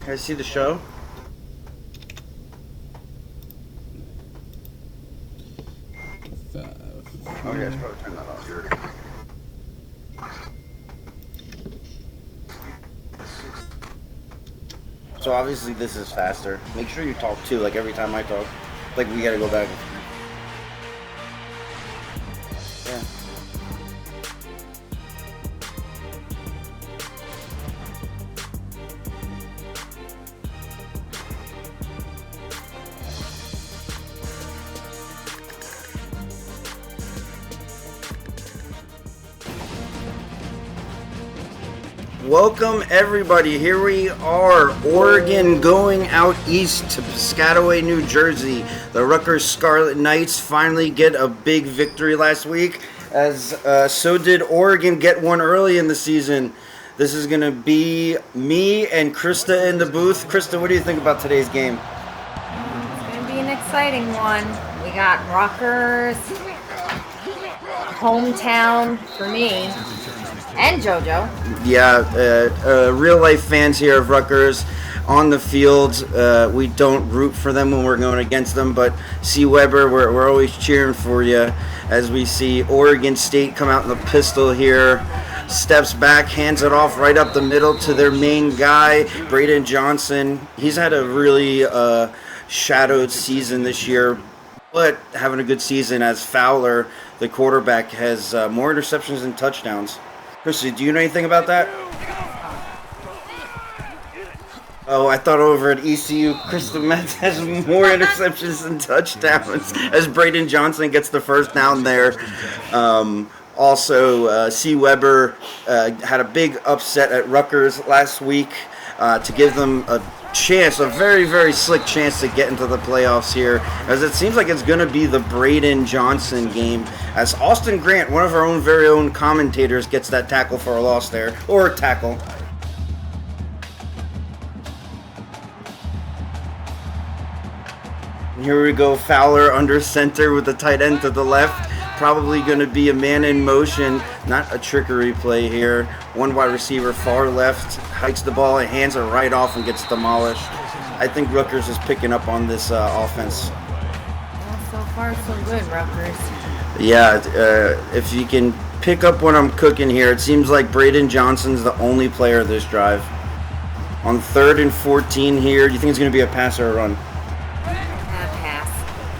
Can I see the show? Oh, yeah, I should probably turn that off. So obviously this is faster. Make sure you talk too, like every time I talk. Like we gotta go back. Yeah. Welcome everybody, here we are, Oregon going out east to Piscataway, New Jersey. The Rutgers Scarlet Knights finally get a big victory last week, as so did Oregon get one early in the season. This is going to be me and Krista in the booth. Krista, what do you think about today's game? It's going to be an exciting one. We got Rutgers, hometown for me. And JoJo. Yeah, real life fans here of Rutgers on the field. We don't root for them when we're going against them, but C. Weber, we're always cheering for you as we see Oregon State come out in the pistol here. Steps back, hands it off right up the middle to their main guy, Braden Johnson. He's had a really shadowed season this year, but having a good season as Fowler, the quarterback, has more interceptions than touchdowns. Chrissy, do you know anything about that? Oh, I thought over at ECU, Krista Metz has more interceptions than touchdowns as Braden Johnson gets the first down there. Also, C. Weber had a big upset at Rutgers last week to give them a chance, a very, very slick chance to get into the playoffs here, as it seems like it's going to be the Braden Johnson game, as Austin Grant, one of our own very own commentators, gets that tackle for a loss there, or a tackle. And here we go, Fowler under center with the tight end to the left. Probably going to be a man in motion, not a trickery play here. One wide receiver far left, hikes the ball and hands it right off and gets demolished. I think Rutgers is picking up on this offense. Well, so far so good, Rutgers. Yeah, if you can pick up what I'm cooking here, it seems like Braden Johnson's the only player this drive. On 3rd and 14 here, do you think it's going to be a pass or a run?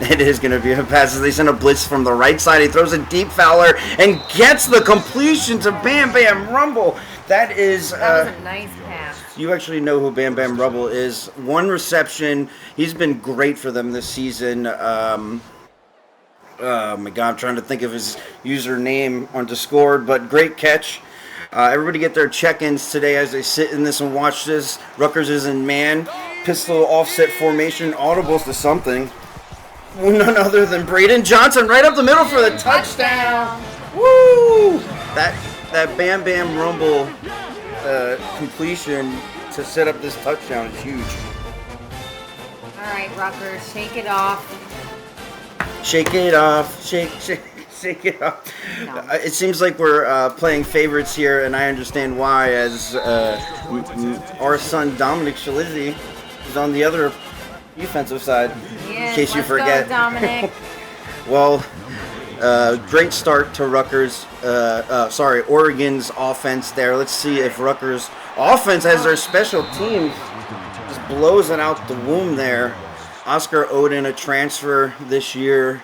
It is going to be a pass as they send a blitz from the right side. He throws a deep Fowler and gets the completion to Bam Bam Rumble. That was a nice pass. You actually know who Bam Bam Rumble is. One reception. He's been great for them this season. Oh my God, I'm trying to think of his username on Discord, but great catch. Everybody get their check-ins today as they sit in this and watch this. Rutgers is in man. Pistol offset formation. Audibles to something. None other than Braden Johnson right up the middle for the touchdown. Woo! That Bam Bam Rumble completion to set up this touchdown is huge. All right, Rutgers, shake it off. Shake it off. Shake it off. No. It seems like we're playing favorites here, and I understand why, as our son Dominic Shalizzi is on the other defensive side. Yes, in case you forget. Go, Dominic. Well, great start to Rutgers. Oregon's offense there. Let's see if Rutgers offense has their special teams. Just blows it out the womb there. Oscar Oden, a transfer this year.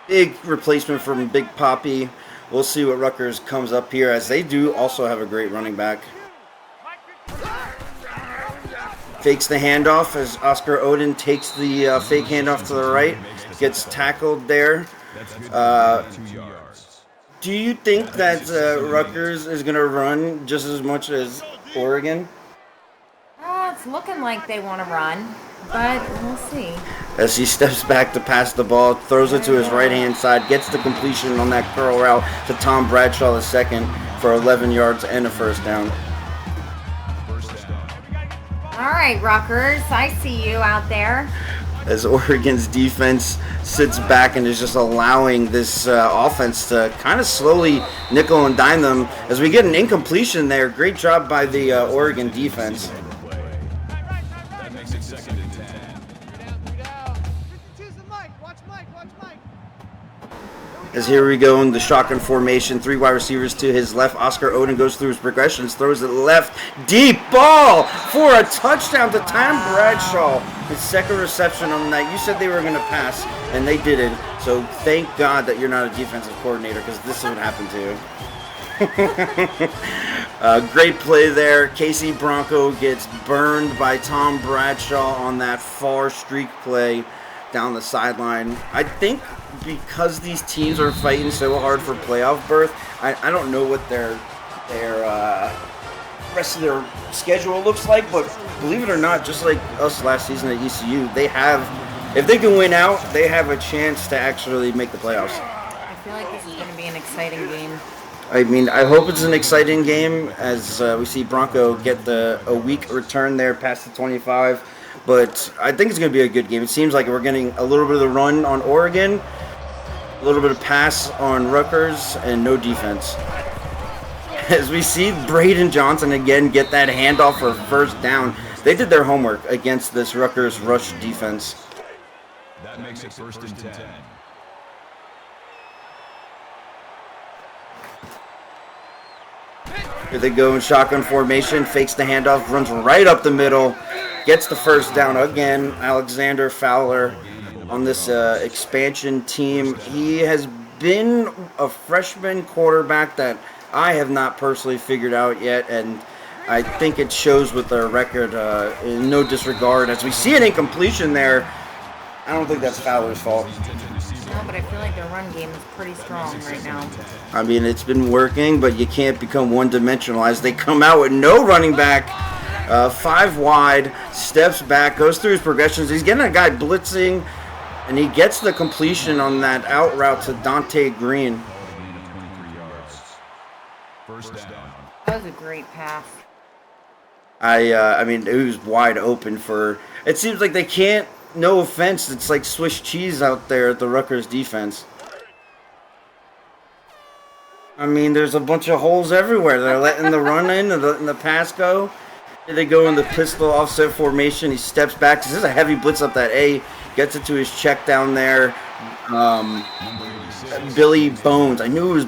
Big replacement from Big Poppy. We'll see what Rutgers comes up here, as they do also have a great running back. Fakes the handoff as Oscar Oden takes the fake handoff to the right. Gets tackled there. Do you think that Rutgers is going to run just as much as Oregon? It's looking like they want to run, but we'll see. As he steps back to pass the ball, throws it to his right-hand side, gets the completion on that curl route to Tom Bradshaw II for 11 yards and a first down. All right, Rutgers, I see you out there. As Oregon's defense sits back and is just allowing this offense to kind of slowly nickel and dime them, as we get an incompletion there. Great job by the Oregon defense. As here we go in the shotgun formation, 3 wide receivers to his left. Oscar Oden goes through his progressions, throws it left, deep ball for a touchdown to Tom Bradshaw. His second reception on the night. You said they were going to pass, and they didn't. So thank God that you're not a defensive coordinator, because this would happen to you. Great play there. Casey Bronco gets burned by Tom Bradshaw on that far streak play down the sideline. I think because these teams are fighting so hard for playoff berth, I don't know what their rest of their schedule looks like, but believe it or not, just like us last season at ECU, they have, if they can win out, they have a chance to actually make the playoffs. I feel like this is going to be an exciting game. I mean, I hope it's an exciting game as we see Bronco get a weak return there past the 25. But I think it's going to be a good game. It seems like we're getting a little bit of the run on Oregon, a little bit of pass on Rutgers, and no defense. As we see Braden Johnson again get that handoff for first down. They did their homework against this Rutgers rush defense. That makes it 1st and 10. Here they go in shotgun formation, fakes the handoff, runs right up the middle, gets the first down again. Alexander Fowler on this expansion team. He has been a freshman quarterback that I have not personally figured out yet, and I think it shows with their record in no disregard. As we see an incompletion there, I don't think that's Fowler's fault. No, but I feel like their run game is pretty strong right now. I mean, it's been working, but you can't become one-dimensional. As they come out with no running back, 5 wide, steps back, goes through his progressions. He's getting a guy blitzing, and he gets the completion on that out route to Dante Green. First down. That was a great pass. I mean, it was wide open for. It seems like they can't. No offense, it's like Swiss cheese out there at the Rutgers defense. I mean, there's a bunch of holes everywhere. They're letting the run in and the pass go. Here they go in the pistol offset formation. He steps back. This is a heavy blitz up that A. Gets it to his check down there. Billy Bones. I knew it was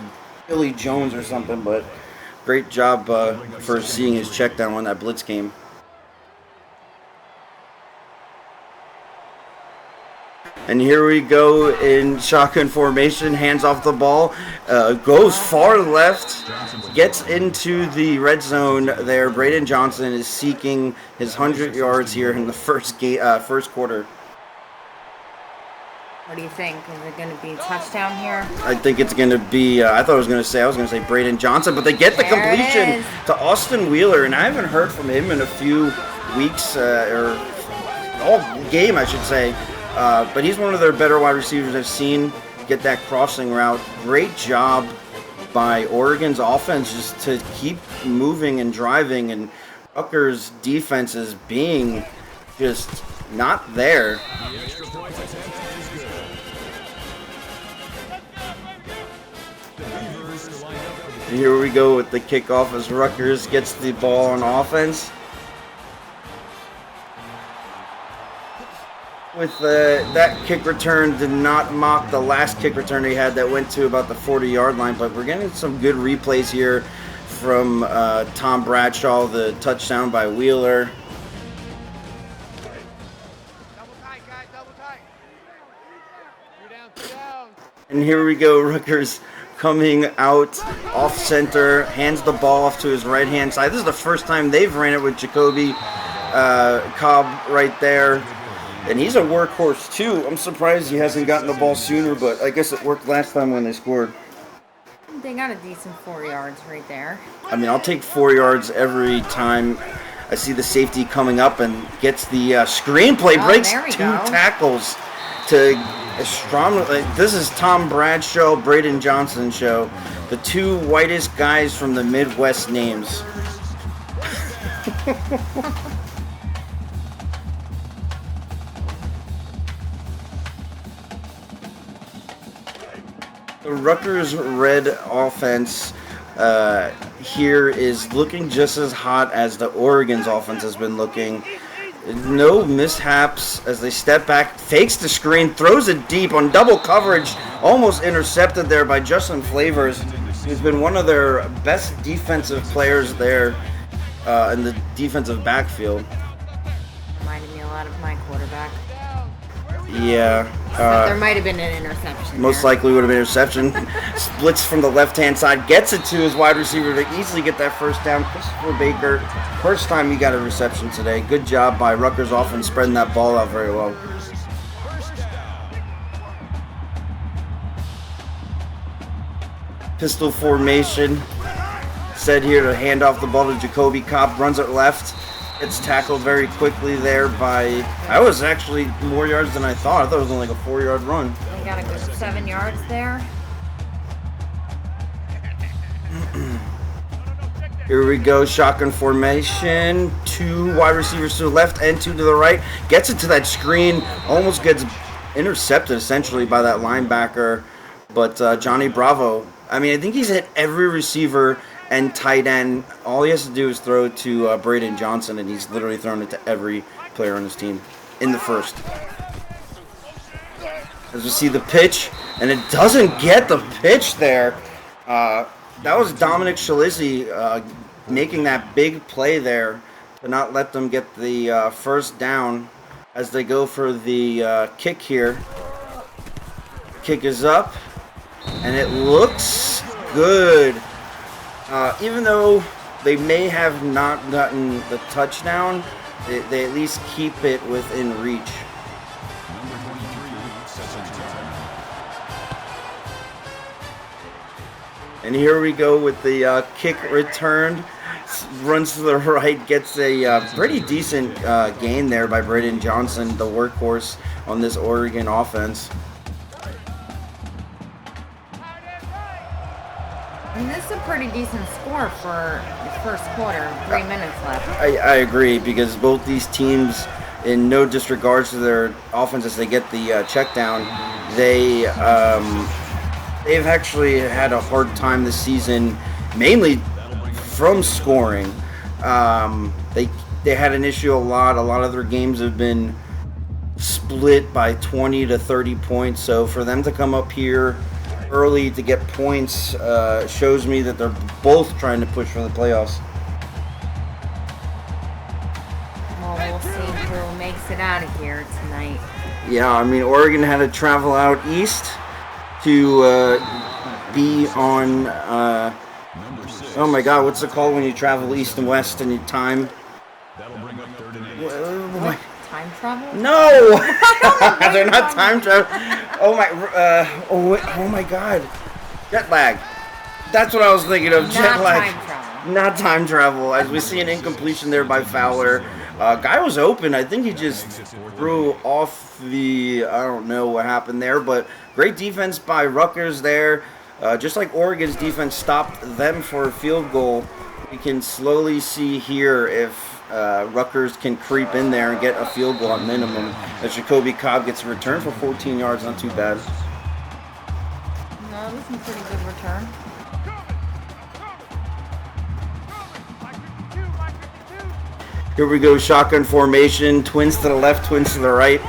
Billy Jones or something, but great job for seeing his check down when that blitz came. And here we go in shotgun formation, hands off the ball, goes far left, gets into the red zone there. Braden Johnson is seeking his 100 yards here in the first quarter. What do you think? Is it going to be a touchdown here? I think it's going to be, I was going to say Braden Johnson, but they get the completion to Austin Wheeler, and I haven't heard from him in a few weeks, or all game, I should say. But he's one of their better wide receivers I've seen get that crossing route. Great job by Oregon's offense just to keep moving and driving, and Rutgers' defense is being just not there. Here we go with the kickoff as Rutgers gets the ball on offense. With that kick return did not mock the last kick return he had that went to about the 40-yard line, but we're getting some good replays here from Tom Bradshaw, the touchdown by Wheeler. Double tight, guys, double tight. Two down. And here we go, Rutgers coming out off center, hands the ball off to his right-hand side. This is the first time they've ran it with Jacoby Cobb right there. And he's a workhorse, too. I'm surprised he hasn't gotten the ball sooner, but I guess it worked last time when they scored. They got a decent 4 yards right there. I mean, I'll take 4 yards every time I see the safety coming up and gets the screenplay, breaks 2 tackles to Strom. This is Tom Bradshaw, Braden Johnson show. The 2 whitest guys from the Midwest names. The Rutgers red offense here is looking just as hot as the Oregon's offense has been looking. No mishaps as they step back, fakes the screen, throws it deep on double coverage almost intercepted there by Justin Flavors, who's been one of their best defensive players there in the defensive backfield. Reminded me a lot of my quarterback. Yeah. There might have been an interception. Most likely would have been interception. Splits from the left-hand side, gets it to his wide receiver to easily get that first down. Christopher Baker, first time he got a reception today. Good job by Rutgers offense spreading that ball out very well. Pistol formation. Set here to hand off the ball to Jacoby Cobb. Runs it left. Gets tackled very quickly there by... That was actually more yards than I thought. I thought it was only like a 4-yard run. We got a good 7 yards there. Here we go, shotgun formation. 2 wide receivers to the left and 2 to the right. Gets it to that screen. Almost gets intercepted essentially by that linebacker. But Johnny Bravo, I mean, I think he's hit every receiver and tight end. All he has to do is throw to Braden Johnson, and he's literally thrown it to every player on his team in the first. As we see the pitch, and it doesn't get the pitch there. That was Dominic Shalizzi making that big play there to not let them get the first down as they go for the kick here. Kick is up, and it looks good. Even though they may have not gotten the touchdown, they at least keep it within reach. And here we go with the kick returned. Runs to the right, gets a pretty decent gain there by Braden Johnson, the workhorse on this Oregon offense. I mean, this is a pretty decent score for the first quarter. 3 minutes left. I agree, because both these teams, in no disregards to their offense as they get the check down, they've actually had a hard time this season, mainly from scoring. They had an issue a lot. A lot of their games have been split by 20 to 30 points. So for them to come up here early to get points shows me that they're both trying to push for the playoffs. Well, we'll see who makes it out of here tonight. Yeah, I mean, Oregon had to travel out east to be on, oh my god, what's it called when you travel east and west and you time? That'll bring up 3rd and 8. Time travel? No! They're not time travel. Oh my god. Jet lag. That's what I was thinking of, jet lag. Time travel. Not time travel, as we see an incompletion there by Fowler. Guy was open. I think he just threw off the, I don't know what happened there, but great defense by Rutgers there. Just like Oregon's defense stopped them for a field goal, we can slowly see here if Rutgers can creep in there and get a field goal at minimum. As Jacoby Cobb gets a return for 14 yards, not too bad. No, this is a pretty good return. Here we go, shotgun formation, twins to the left, twins to the right.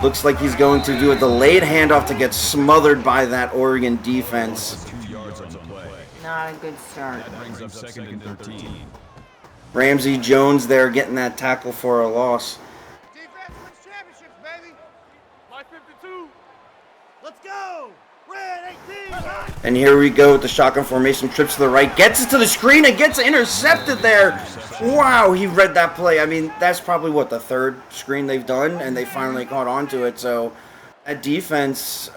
Looks like he's going to do a delayed handoff to get smothered by that Oregon defense. 2 yards on the play. Not a good start. That brings up 2nd and 13. Ramsey Jones there getting that tackle for a loss. Defense wins championships, baby. My 52. Let's go. Red 18. And here we go with the shotgun formation, trips to the right, gets it to the screen and gets intercepted there. Wow, he read that play. I mean, that's probably, what, the 3rd screen they've done, and they finally caught on to it. So that defense,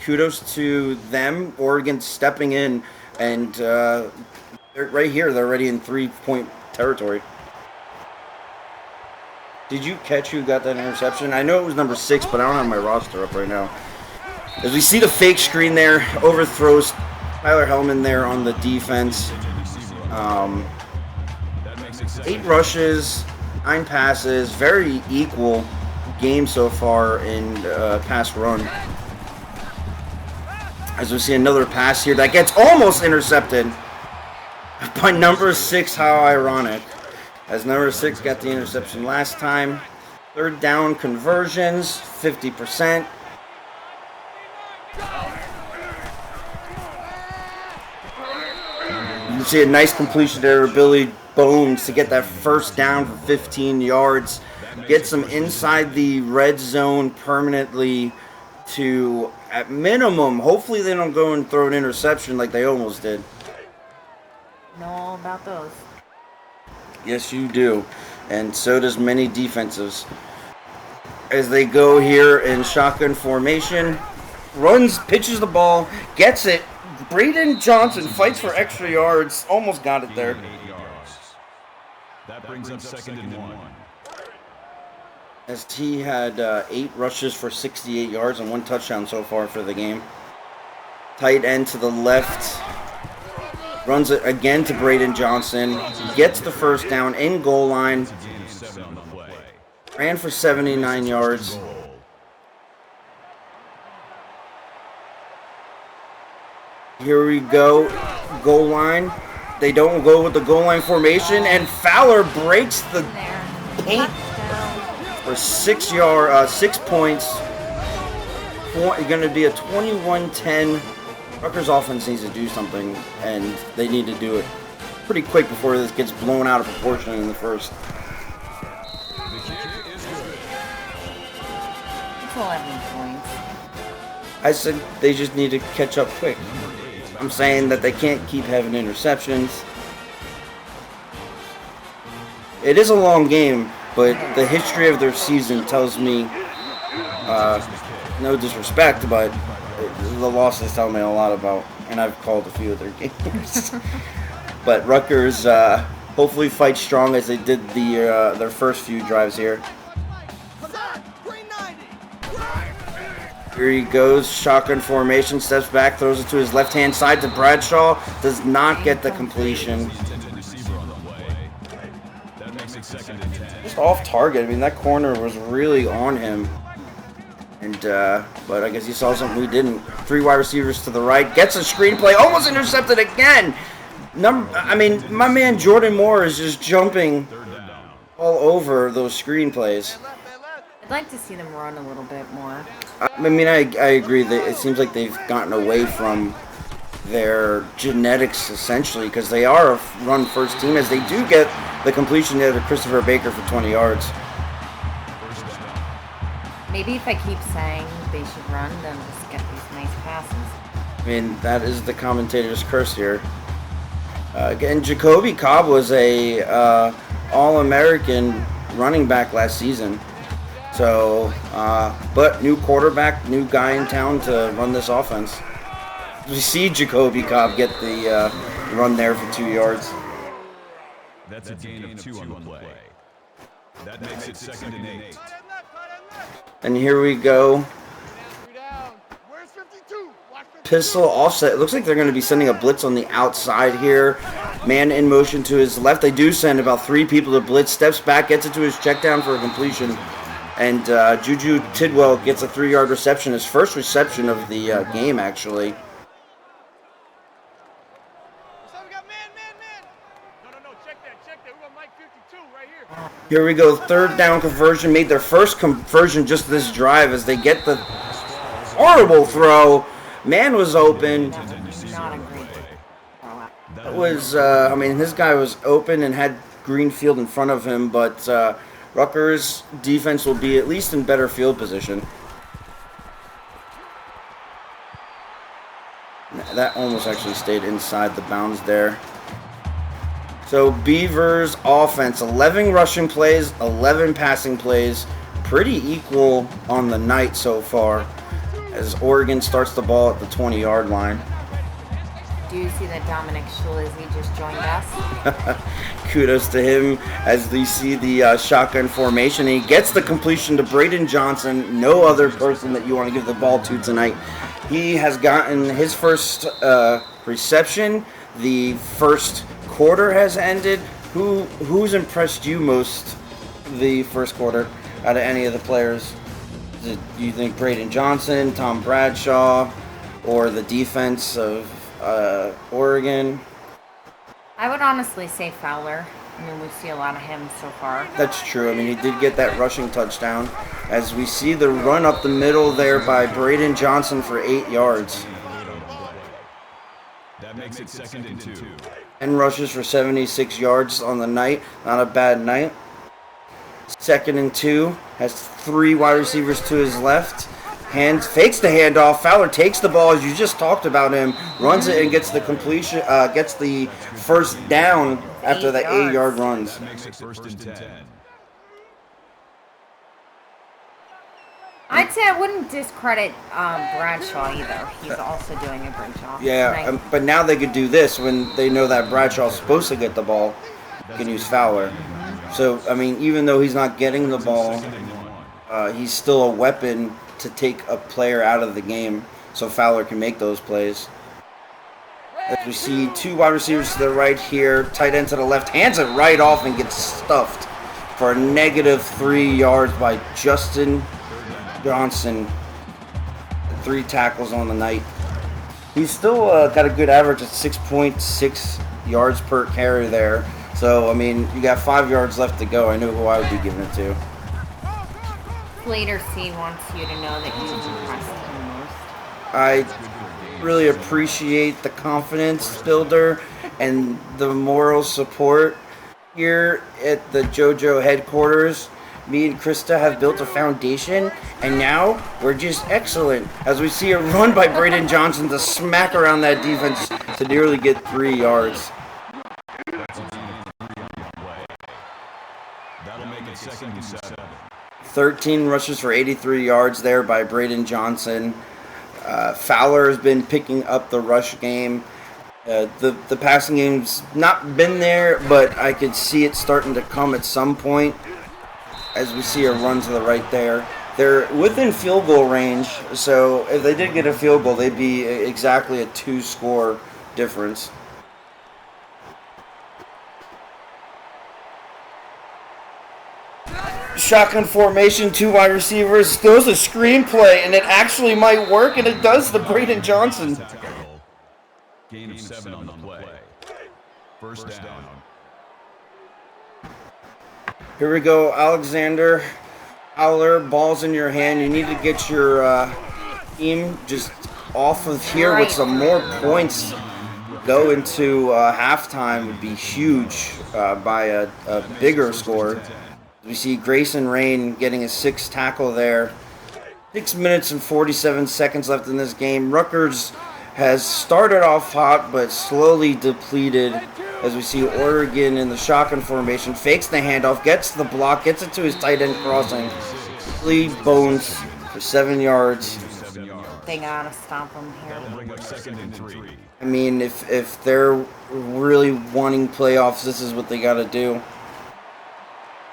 kudos to them. Oregon stepping in, and they're right here. They're already in 3-point territory. Did you catch who got that interception? I know it was number 6, but I don't have my roster up right now. As we see the fake screen there, overthrows Tyler Hellman there on the defense. 8 rushes, 9 passes, very equal game so far in pass run. As we see another pass here that gets almost intercepted by number 6, how ironic. As number 6 got the interception last time. 3rd down conversions, 50%. You see a nice completion there, Billy Bones, to get that first down for 15 yards. Gets them inside the red zone permanently to, at minimum, hopefully they don't go and throw an interception like they almost did. Know all about those. Yes, you do. And so does many defenses. As they go here in shotgun formation, runs, pitches the ball, gets it. Braden Johnson fights for extra yards. Almost got it there. 8 yards. That brings up 2nd and 1. As he had 8 rushes for 68 yards and 1 touchdown so far for the game. Tight end to the left. Runs it again to Braden Johnson. Gets the first down in goal line. Ran for 79 yards. Here we go. Goal line. They don't go with the goal line formation, and Fowler breaks the paint for 6 points. It's going to be a 21-10. Rutgers offense needs to do something, and they need to do it pretty quick before this gets blown out of proportion in the first. It's 11 points. I said they just need to catch up quick. I'm saying that they can't keep having interceptions. It is a long game, but the history of their season tells me, no disrespect, but the losses tell me a lot about, and I've called a few of their games. But Rutgers hopefully fight strong as they did their first few drives here. Here he goes, shotgun formation, steps back, throws it to his left-hand side to Bradshaw, does not get the completion. Just off target. I mean, that corner was really on him. And but I guess he saw something we didn't. 3 wide receivers to the right, gets a screenplay, almost intercepted again. I mean, my man Jordan Moore is just jumping all over those screenplays. I'd like to see them run a little bit more. I mean, I agree that it seems like they've gotten away from their genetics, essentially, because they are a run-first team, as they do get the completion there to Christopher Baker for 20 yards. Maybe if I keep saying they should run, they'll just get these nice passes. I mean, that is the commentator's curse here. Again, Jacoby Cobb was a All-American running back last season. So, but new quarterback, new guy in town to run this offense. We see Jacoby Cobb get the run there for 2 yards. That's a gain of 2 on the play. That makes it 2nd and 8. And here we go. Pistol offset. It looks like they're going to be sending a blitz on the outside here. Man in motion to his left. They do send about 3 people to blitz. Steps back, gets it to his check down for a completion. And Juju Tidwell gets a 3-yard reception. His first reception of the game, actually. Here we go, 3rd down conversion. Made their first conversion just this drive as they get the horrible throw. Man was open. Not a great throw. That was, I mean, his guy was open and had green field in front of him, but Rutgers defense will be at least in better field position. That almost actually stayed inside the bounds there. So Beavers offense, 11 rushing plays, 11 passing plays, pretty equal on the night so far as Oregon starts the ball at the 20-yard line. Do you see that Dominic Shalizzi just joined us? Kudos to him as we see the shotgun formation. He gets the completion to Braden Johnson, no other person that you want to give the ball to tonight. He has gotten his first reception. The first quarter has ended. Who's impressed you most the first quarter out of any of the players? Do you think Braden Johnson, Tom Bradshaw, or the defense of Oregon? I would honestly say Fowler. I mean, we see a lot of him so far. That's true. I mean, he did get that rushing touchdown. As we see the run up the middle there by Braden Johnson for 8 yards. makes it 2nd and 2. 10 rushes for 76 yards on the night. Not a bad night. 2nd and 2. Has 3 wide receivers to his left. Fakes the handoff. Fowler takes the ball, as you just talked about him. Runs it and gets the completion. Gets the first down after the 8-yard runs. That makes it 1st and 10. I'd say I wouldn't discredit Bradshaw either. He's also doing a great job. Yeah, but now they could do this when they know that Bradshaw's supposed to get the ball. You can use Fowler. So, I mean, even though he's not getting the ball, he's still a weapon to take a player out of the game so Fowler can make those plays. As we see 2 wide receivers to the right here, tight end to the left, hands it right off and gets stuffed for a -3 yards by Justin Johnson. 3 tackles on the night. He's still got a good average at 6.6 yards per carry there. So, I mean, you got 5 yards left to go. I know who I would be giving it to. Later C wants you to know that you've impressed him most. I really appreciate the confidence builder and the moral support here at the JoJo headquarters. Me and Krista have built a foundation, and now we're just excellent. As we see a run by Braden Johnson to smack around that defense to nearly get 3 yards. That'll make it 2nd and 7. 13 rushes for 83 yards there by Braden Johnson. Fowler has been picking up the rush game. The passing game's not been there, but I could see it starting to come at some point. As we see a run to the right there. They're within field goal range, so if they did get a field goal, they'd be exactly a 2-score difference. Shotgun formation, 2 wide receivers, throws a screenplay, and it actually might work, and it does to Braden Johnson. Gain of 7 on the play. 1st down. Here we go, Alexander Fowler, ball's in your hand. You need to get your team just off of here with some more points. Go into halftime would be huge by a bigger score. We see Grayson Rain getting a 6th tackle there. 6 minutes and 47 seconds left in this game. Rutgers has started off hot but slowly depleted. As we see Oregon in the shotgun formation, fakes the handoff, gets the block, gets it to his tight end crossing. 3 bones for 7 yards. They gotta stop him here. 2nd and 3. I mean, if they're really wanting playoffs, this is what they got to do.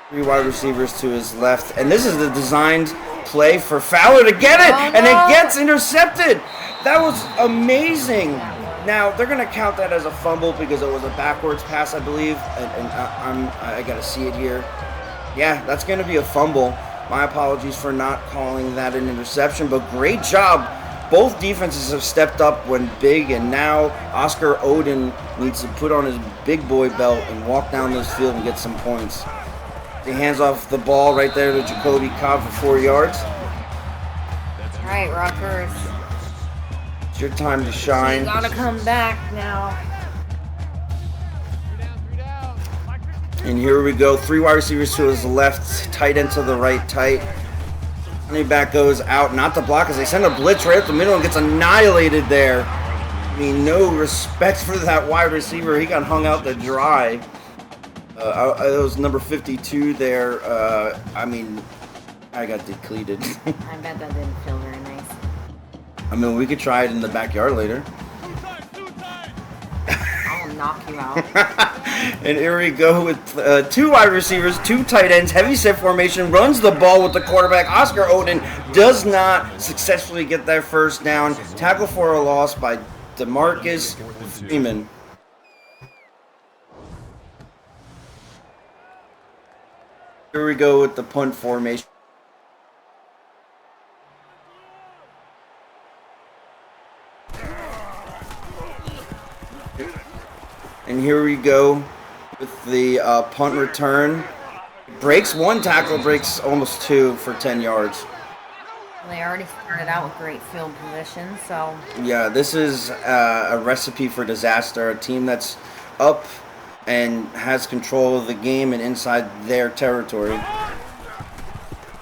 3 wide receivers to his left, and this is the designed play for Fowler to get it, and it gets intercepted. That was amazing. Now, they're going to count that as a fumble because it was a backwards pass, I believe, and I got to see it here. Yeah, that's going to be a fumble. My apologies for not calling that an interception, but great job. Both defenses have stepped up when big, and now Oscar Oden needs to put on his big boy belt and walk down this field and get some points. He hands off the ball right there to Jacoby Cobb for 4 yards. All right, Rutgers. It's your time to shine. You gotta come back now. And here we go. 3 wide receivers to his left, tight end to the right, tight. Running back goes out, not to block as they send a blitz right up the middle and gets annihilated there. I mean, no respect for that wide receiver. He got hung out to dry. It was number 52 there. I mean, I got depleted. I bet that didn't feel very nice. I mean, we could try it in the backyard later. I'll knock you out. And here we go with 2 wide receivers, 2 tight ends, heavy set formation, runs the ball with the quarterback. Oscar Oden does not successfully get that first down. Tackle for a loss by DeMarcus Freeman. Here we go with the punt formation. And here we go with the punt return. Breaks 1 tackle, breaks almost 2 for 10 yards. They already started out with great field position, so Yeah, this is a recipe for disaster. A team that's up and has control of the game and inside their territory.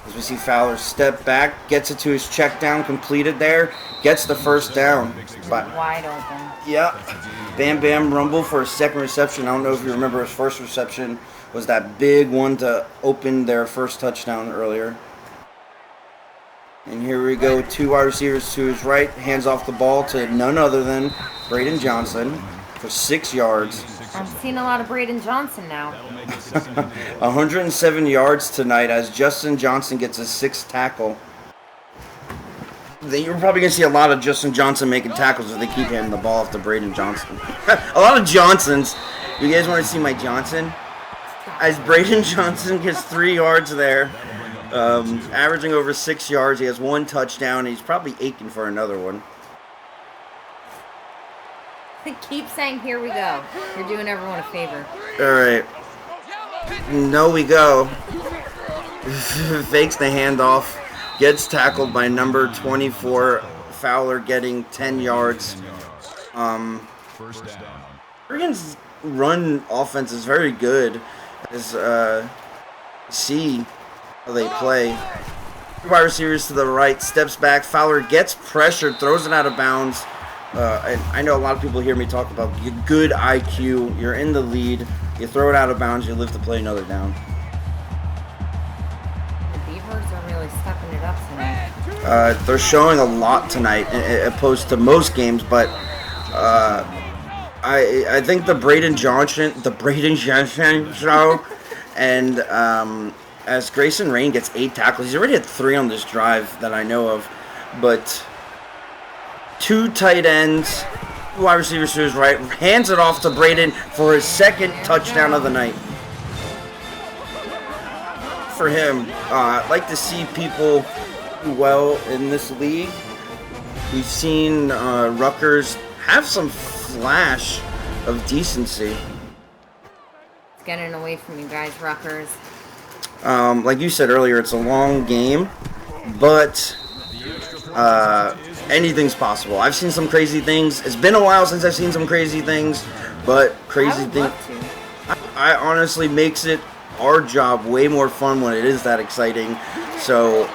As we see Fowler step back, gets it to his check down, completed there, gets the first down. But wide open. yeah, Bam Bam Rumble for his second reception. I don't know if you remember his first reception was that big one to open their first touchdown earlier. And here we go, 2 wide receivers to his right, hands off the ball to none other than Braden Johnson for 6 yards. I'm seeing a lot of Braden Johnson now. 107 yards tonight as Justin Johnson gets his 6th tackle. You're probably going to see a lot of Justin Johnson making tackles if they keep handing the ball off to Braden Johnson. A lot of Johnsons. You guys want to see my Johnson? As Braden Johnson gets 3 yards there, averaging over 6 yards. He has 1 touchdown. He's probably aching for another one. Keep saying, here we go. You're doing everyone a favor. All right. No, we go. Fakes the handoff. Gets tackled by number 24, Fowler, getting 10 yards. Oregon's run offense is very good. As see how they play. 2 wide receivers to the right, steps back. Fowler gets pressured, throws it out of bounds. And I know a lot of people hear me talk about good IQ. You're in the lead. You throw it out of bounds. You live to play another down. The Beavers are really stepping it up tonight. They're showing a lot tonight, opposed to most games. But I think the Braden Johnson show, and as Grayson Rain gets 8 tackles, he's already had 3 on this drive that I know of. But 2 tight ends, 2 wide receivers to his right, hands it off to Braden for his 2nd touchdown of the night. For him, I'd like to see people do well in this league. We've seen Rutgers have some flash of decency. It's getting away from you guys, Rutgers. Like you said earlier, it's a long game, but anything's possible. I've seen some crazy things. It's been a while since I've seen some crazy things, but crazy things. I honestly makes it our job way more fun when it is that exciting. So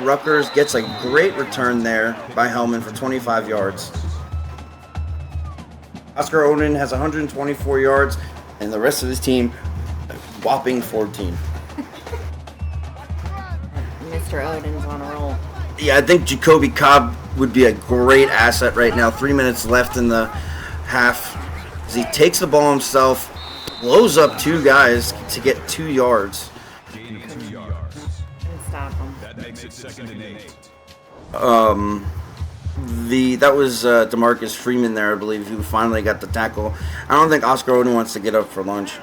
Rutgers gets a great return there by Hellman for 25 yards. Oscar Oden has 124 yards, and the rest of his team, a whopping 14. Mr. Oden's on a roll. Yeah, I think Jacoby Cobb would be a great asset right now. 3 minutes left in the half. As he takes the ball himself, blows up 2 guys to get 2 yards. Gain of 2 yards. Couldn't stop him. That makes it 2nd and 8. That was DeMarcus Freeman there, I believe, who finally got the tackle. I don't think Oscar Oden wants to get up for lunch.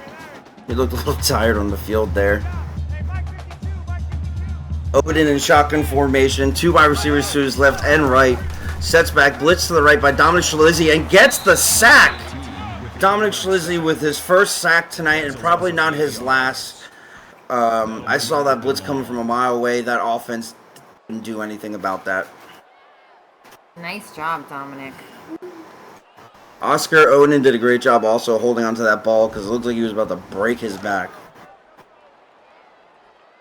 He looked a little tired on the field there. Oden in shotgun formation, 2 wide receivers to his left and right. Sets back, blitz to the right by Dominic Schlizzy and gets the sack. Dominic Schlizzy with his first sack tonight and probably not his last. I saw that blitz coming from a mile away. That offense didn't do anything about that. Nice job, Dominic. Oscar Oden did a great job also holding onto that ball because it looked like he was about to break his back.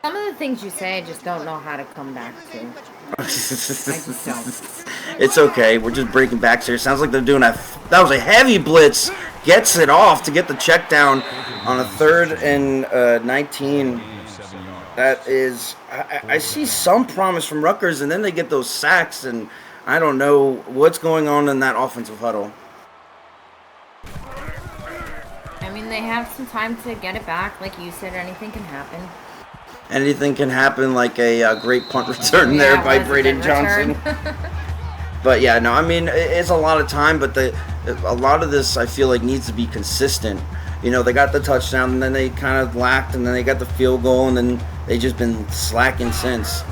Some of the things you say, I just don't know how to come back to. I just don't. It's okay. We're just breaking backs here. Sounds like they're doing that. That was a heavy blitz. Gets it off to get the check down on a 3rd and 19. That is, I see some promise from Rutgers, and then they get those sacks, and I don't know what's going on in that offensive huddle. I mean, they have some time to get it back. Like you said, anything can happen. Anything can happen, like a great punt return there by Braden Johnson. But yeah, no, I mean, it's a lot of time, but a lot of this I feel like needs to be consistent. You know, they got the touchdown, and then they kind of lacked, and then they got the field goal, and then they just been slacking since.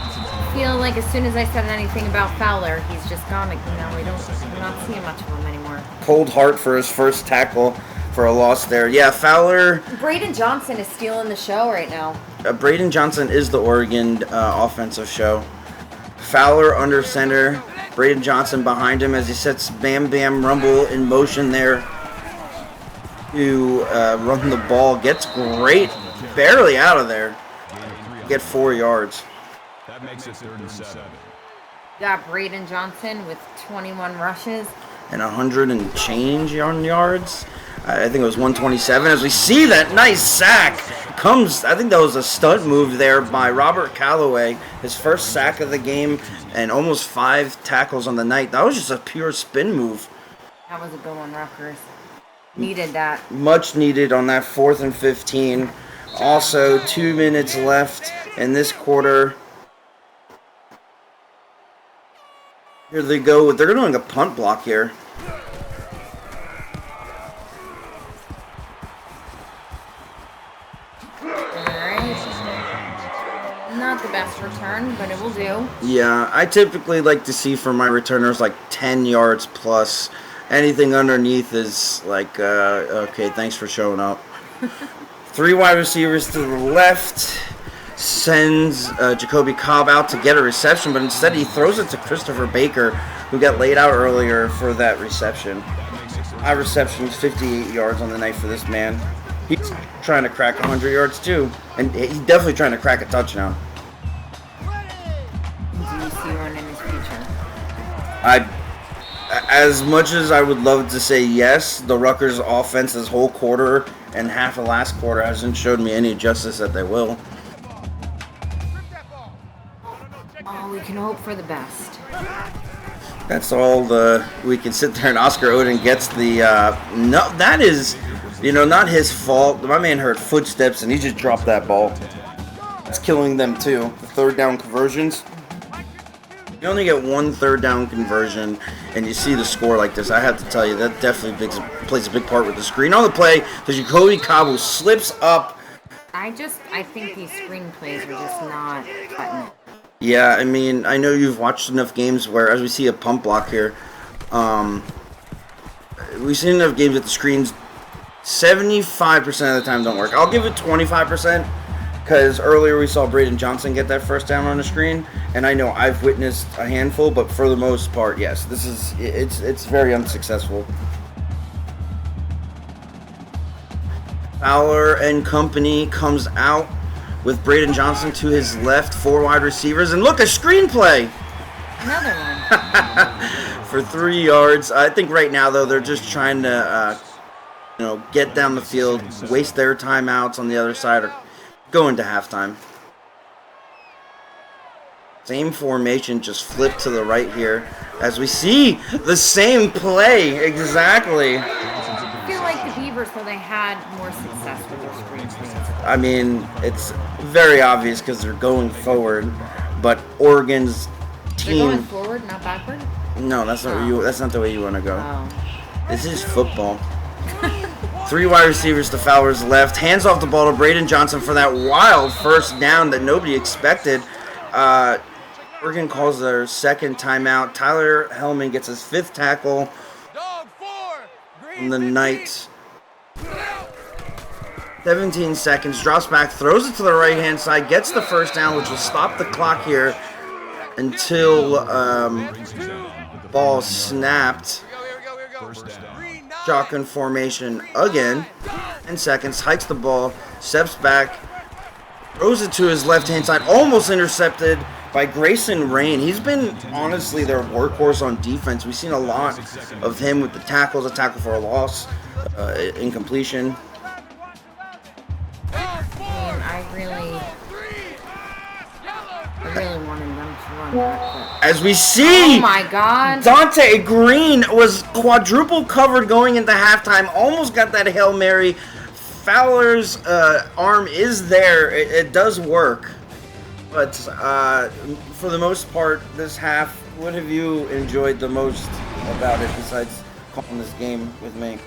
I feel like as soon as I said anything about Fowler, he's just gone. Like, we're not seeing much of him anymore. Cold heart for his first tackle for a loss there. Yeah, Fowler. Braden Johnson is stealing the show right now. Braden Johnson is the Oregon offensive show. Fowler under center. Braden Johnson behind him as he sets Bam Bam Rumble in motion there to run the ball. Gets great, barely out of there. Get 4 yards. That makes it 3rd and 7. Got Braden Johnson with 21 rushes. And 100 and change on yards. I think it was 127. As we see that nice sack comes, I think that was a stunt move there by Robert Calloway. His first sack of the game and almost 5 tackles on the night. That was just a pure spin move. That was a good one, Rutgers. Needed that. Much needed on that 4th and 15. Also, 2 minutes left in this quarter. Here they go. They're doing a punt block here. Not the best return, but it will do. Yeah, I typically like to see from my returners like 10 yards plus. Anything underneath is like, okay, thanks for showing up. 3 wide receivers to the left. Sends Jacoby Cobb out to get a reception, but instead he throws it to Christopher Baker, who got laid out earlier for that reception. 5 receptions, 58 yards on the night for this man. He's trying to crack 100 yards too, and he's definitely trying to crack a touchdown. Do you see one in his future? As much as I would love to say yes, the Rutgers offense this whole quarter and half of last quarter hasn't showed me any justice that they will. Oh, we can hope for the best. That's all we can sit there, and Oscar Oden gets the no. That is, not his fault. My man heard footsteps and he just dropped that ball. It's killing them too. The 3rd down conversions. You only get 1 3rd down conversion, and you see the score like this. I have to tell you that definitely plays a big part with the screen on the play. Because Jacoby Cobb slips up. I think these screenplays are just not cutting it. Yeah, I mean, I know you've watched enough games where, as we see a pump block here, we've seen enough games that the screens 75% of the time don't work. I'll give it 25%, because earlier we saw Braden Johnson get that first down on the screen, and I know I've witnessed a handful, but for the most part, yes, it's very unsuccessful. Fowler and company comes out with Braden Johnson to his left, 4 wide receivers, and look, a screenplay! Another one. For 3 yards. I think right now, though, they're just trying to, get down the field, waste their timeouts on the other side, or go into halftime. Same formation, just flip to the right here, as we see the same play, exactly. I feel like the Beavers, though, they had more success with their screenplays. I mean, it's very obvious because they're going forward, but Oregon's team. They're going forward, not backward? No, that's not the way you want to go. Oh. This is football. 3 wide receivers to Fowler's left. Hands off the ball to Braden Johnson for that wild first down that nobody expected. Oregon calls their 2nd timeout. Tyler Hellman gets his 5th tackle in the night. 17 seconds. Drops back, throws it to the right-hand side, gets the first down, which will stop the clock here until ball snapped. Shotgun formation again. 10 seconds. Hikes the ball. Steps back. Throws it to his left-hand side. Almost intercepted by Grayson Rain. He's been, honestly, their workhorse on defense. We've seen a lot of him with the tackles. A tackle for a loss. Incompletion. I really wanted them to run that. As we see, oh my God, Dante Green was quadruple covered going into halftime. Almost got that Hail Mary. Fowler's arm is there. It does work. But for the most part, this half, what have you enjoyed the most about it besides calling this game with me?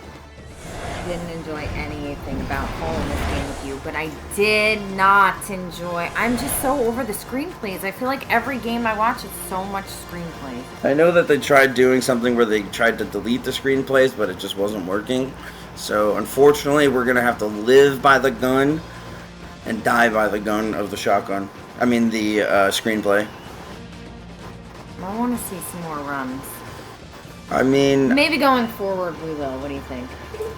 I didn't enjoy anything about calling this game with you, but I did not enjoy. I'm just so over the screenplays. I feel like every game I watch is so much screenplays. I know that they tried doing something where they tried to delete the screenplays, but it just wasn't working. So unfortunately, we're gonna have to live by the gun and die by the gun of the shotgun. I mean the screenplay. I want to see some more runs. I mean, Maybe going forward we will. What do you think?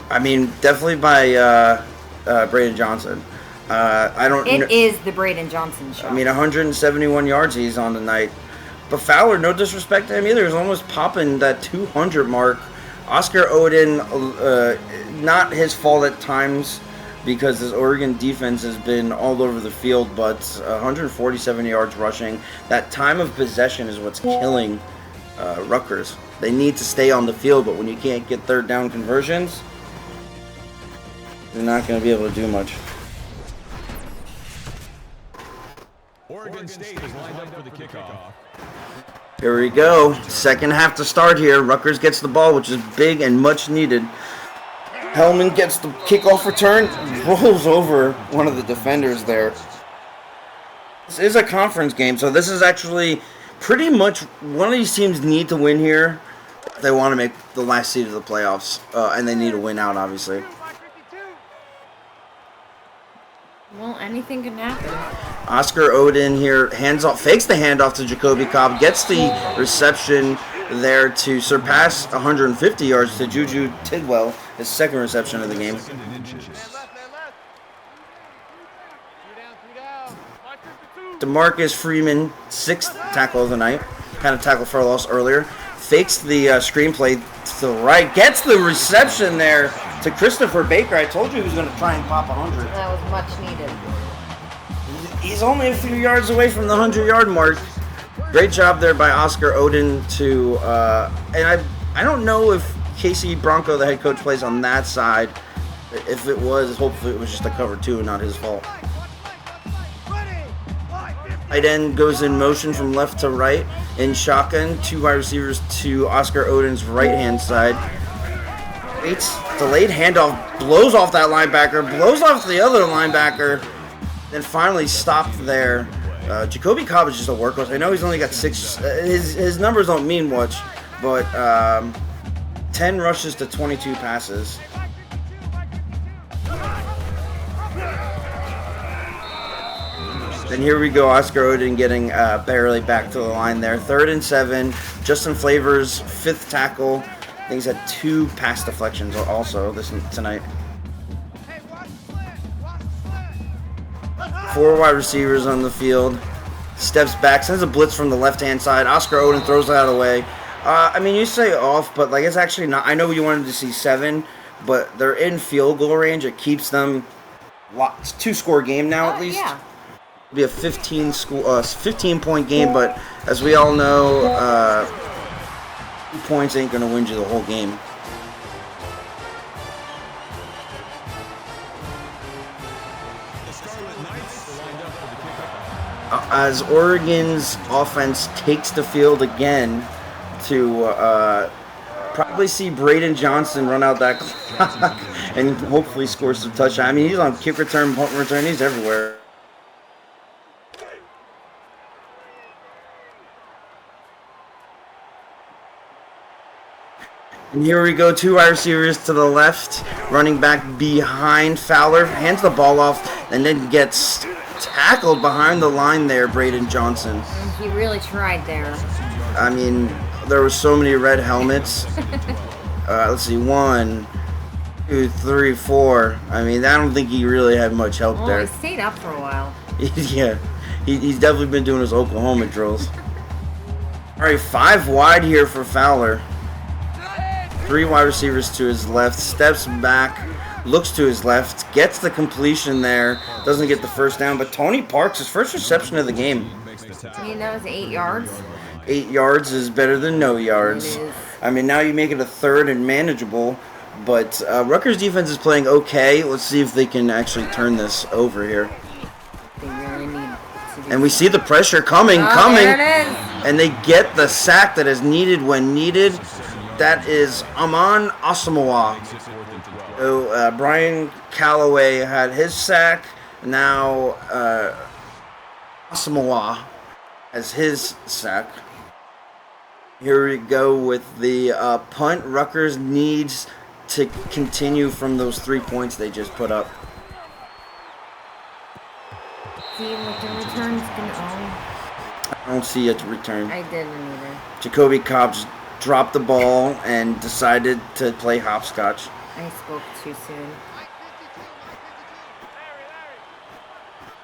I mean, definitely by Braden Johnson. I don't. It is the Braden Johnson show. I mean, 171 yards he's on tonight. But Fowler, no disrespect to him either, is almost popping that 200 mark. Oscar Oden, not his fault at times because this Oregon defense has been all over the field, but 147 yards rushing. That time of possession is what's killing Rutgers. They need to stay on the field, but when you can't get third down conversions, you're not going to be able to do much. Oregon State is lined up for the kickoff. Here we go. Second half to start here. Rutgers gets the ball, which is big and much needed. Hellman gets the kickoff return, rolls over one of the defenders there. This is a conference game, so this is actually pretty much one of these teams need to win here if they want to make the last seed of the playoffs, and they need to win out, obviously. Well, anything can happen. Oscar Oden here hands off, fakes the handoff to Jacoby Cobb, gets the reception there to surpass 150 yards to Juju Tidwell, his second reception of the game. DeMarcus Freeman, sixth tackle of the night, had a tackle for a loss earlier. Fakes the screenplay to the right, gets the reception there to Christopher Baker. I told you he was going to try and pop 100. That was much needed. He's only a few yards away from the 100-yard mark. Great job there by Oscar Oden to, and I don't know if Casey Bronco, the head coach, plays on that side. If it was, hopefully it was just a cover two and not his fault. Tight end goes in motion from left to right in shotgun. Two wide receivers to Oscar Oden's right-hand side. Waits, delayed handoff, blows off that linebacker, blows off the other linebacker, then finally stopped there. Jacoby Cobb is just a workhorse. I know he's only got 6. His numbers don't mean much, but 10 rushes to 22 passes. Then here we go, Oscar Oden getting barely back to the line there. 3rd and 7. Justin Flavors, 5th tackle. I think he's had 2 pass deflections also tonight. 4 wide receivers on the field. Steps back, sends a blitz from the left-hand side. Oscar Oden throws that away. I mean, you say off, but like it's actually not. I know you wanted to see 7, but they're in field goal range. It keeps them. It's a 2-score game now at least. Yeah. It'll be a 15-point game, but as we all know, 2 points ain't gonna win you the whole game. As Oregon's offense takes the field again to probably see Braden Johnson run out that clock and hopefully score some touchdown. I mean, he's on kick return, punt return, he's everywhere. And here we go, 2 wide receivers to the left, running back behind Fowler, hands the ball off, and then gets tackled behind the line there, Braden Johnson. He really tried there. I mean, there were so many red helmets. Let's see, 1, 2, 3, 4. I mean, I don't think he really had much help there. He stayed up for a while. Yeah, he's definitely been doing his Oklahoma drills. All right, 5 wide here for Fowler. 3 wide receivers to his left, steps back, looks to his left, gets the completion there, doesn't get the first down, but Tony Parks, his first reception of the game. You know, it's 8 yards. 8 yards is better than no yards. It is. I mean, now you make it a 3rd and manageable, but Rutgers defense is playing okay. Let's see if they can actually turn this over here. They really need to do And we see the pressure coming. There it is. And they get the sack that is needed when needed. That is Amon Asamoah. So, Brian Callaway had his sack. Now Asamoah has his sack. Here we go with the punt. Rutgers needs to continue from those 3 points they just put up. See what the return's gonna. I don't see it to return. I didn't either. Jacoby Cobb just dropped the ball and decided to play hopscotch. I spoke too soon.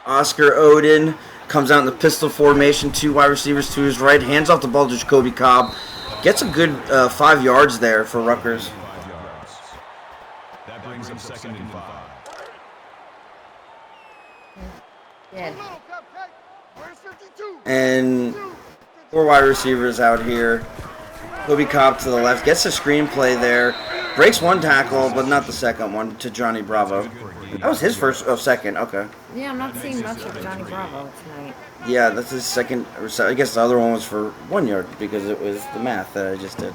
Oscar Oden comes out in the pistol formation, 2 wide receivers to his right, hands off the ball to Jacoby Cobb. Gets a good 5 yards there for Rutgers. That brings him 2nd and 5. Yeah. And 4 wide receivers out here. Jacoby Cobb to the left, gets a screenplay there. Breaks 1 tackle, but not the second one, to Johnny Bravo. That was his first, second, okay. Yeah, I'm not seeing much of Johnny Bravo tonight. Yeah, that's his second, I guess the other one was for 1 yard because it was the math that I just did.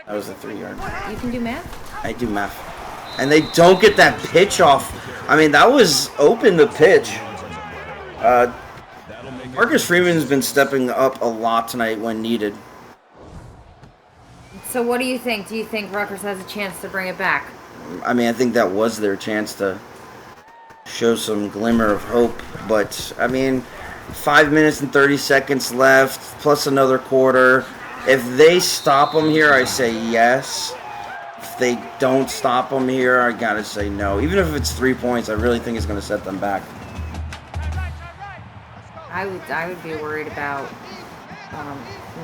That was the 3 yard. You can do math? I do math. And they don't get that pitch off. I mean, that was open to pitch. Marcus Freeman's been stepping up a lot tonight when needed. So what do you think? Do you think Rutgers has a chance to bring it back? I mean, I think that was their chance to show some glimmer of hope. But, I mean, 5 minutes and 30 seconds left, plus another quarter. If they stop them here, I say yes. If they don't stop them here, I gotta say no. Even if it's 3 points, I really think it's going to set them back. I would be worried about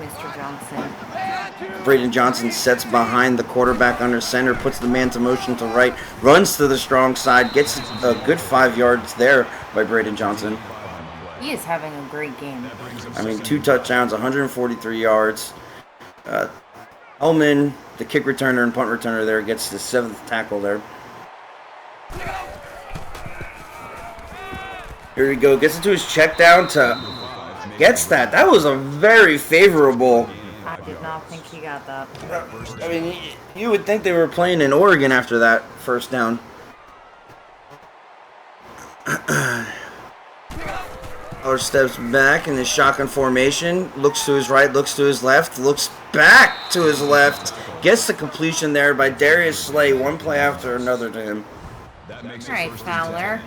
Mr. Johnson. Braden Johnson sets behind the quarterback under center, puts the man to motion to right, runs to the strong side, gets a good 5 yards there by Braden Johnson. He is having a great game. I mean, 2 touchdowns, 143 yards. Hellman, the kick returner and punt returner there, gets the 7th tackle there. Here we go, gets into his check down to... Gets that. That was a very favorable... I did not think he got that. I mean, you would think they were playing in Oregon after that first down. Or steps back in the shotgun formation, looks to his right, looks to his left, looks back to his left, gets the completion there by Darius Slay, 1 play after another to him. All right, Fowler.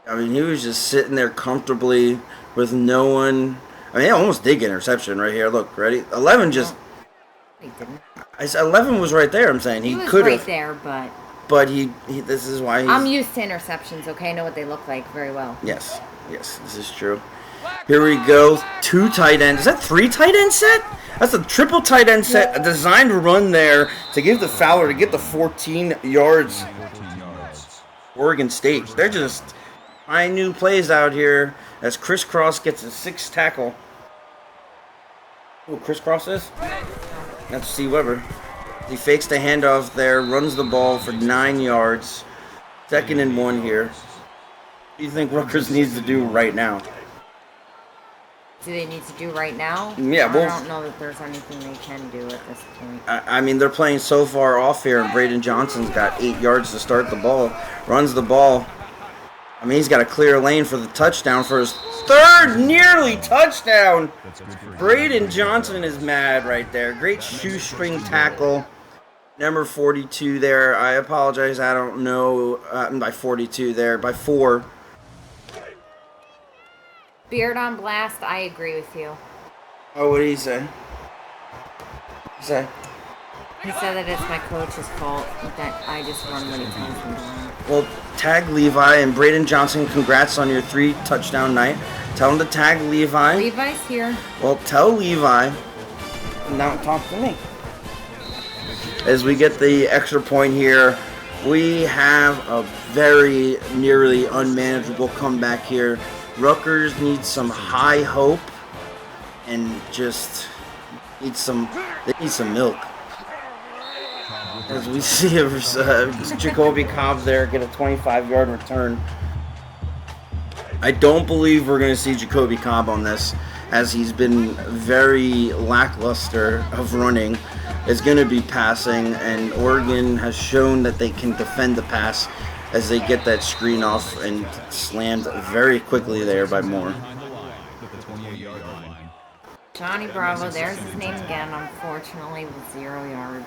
I mean, he was just sitting there comfortably with no one. I mean, he almost did get an interception right here. Look, ready? 11 just... He didn't. I said 11 was right there, I'm saying. He was could right have. there, but... But he this is why he's... I'm used to interceptions, okay? I know what they look like very well. Yes, this is true. Here we go. 2 tight ends. Is that 3 tight end set? That's a triple tight end set. A designed run there to give the Fowler to get the 14 yards. Oregon State. They're just trying new plays out here as Crisscross gets a 6th tackle. Who Crisscross is? That's C. Weber. He fakes the handoff there, runs the ball for 9 yards. 2nd and 1 here. What do you think Rutgers needs to do right now? Do they need to do right now? Yeah, well, I don't know that there's anything they can do at this point. I mean, they're playing so far off here, and Braden Johnson's got 8 yards to start the ball. Runs the ball. I mean, he's got a clear lane for the touchdown for his 3rd nearly touchdown. Braden Johnson is mad right there. Great shoestring tackle. Number 42 there. I apologize. I don't know. By 42 there. By 4. Beard on blast. I agree with you. Oh, what did he say? He said that it's my coach's fault that I just run what he tells me to run. Well, tag Levi and Braden Johnson. Congrats on your 3 touchdown night. Tell him to tag Levi. Levi's here. Well, tell Levi. Now talk to me. As we get the extra point here, we have a very nearly unmanageable comeback here. Rutgers needs some high hope and just they need some milk. As we see Jacoby Cobb there get a 25-yard return. I don't believe we're going to see Jacoby Cobb on this, as he's been very lackluster of running. It's going to be passing, and Oregon has shown that they can defend the pass as they get that screen off and slammed very quickly there by Moore. Johnny Bravo, there's his name again, unfortunately, with 0 yards.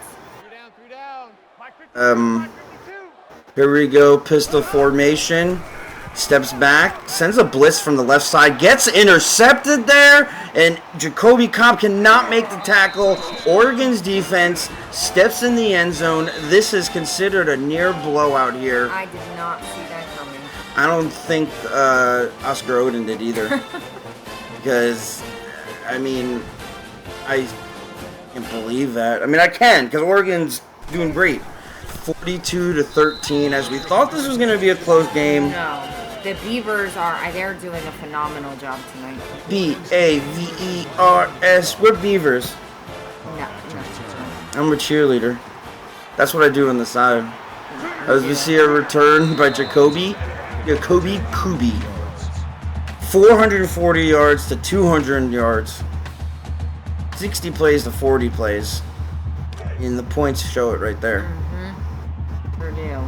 Here we go, pistol formation. Steps back, sends a blitz from the left side, gets intercepted there, and Jacoby Cobb cannot make the tackle. Oregon's defense steps in the end zone. This is considered a near blowout here. I did not see that coming. I don't think Oscar Oden did either. Because, I mean, I can't believe that. I mean, I can, because Oregon's doing great. 42-13, as we thought this was going to be a close game. No. The Beavers they're doing a phenomenal job tonight. B-A-V-E-R-S. We're Beavers. No. I'm a cheerleader. That's what I do on the side. As we see a return by Jacoby Kubi. 440 yards to 200 yards. 60 plays to 40 plays. And the points show it right there. Sure do.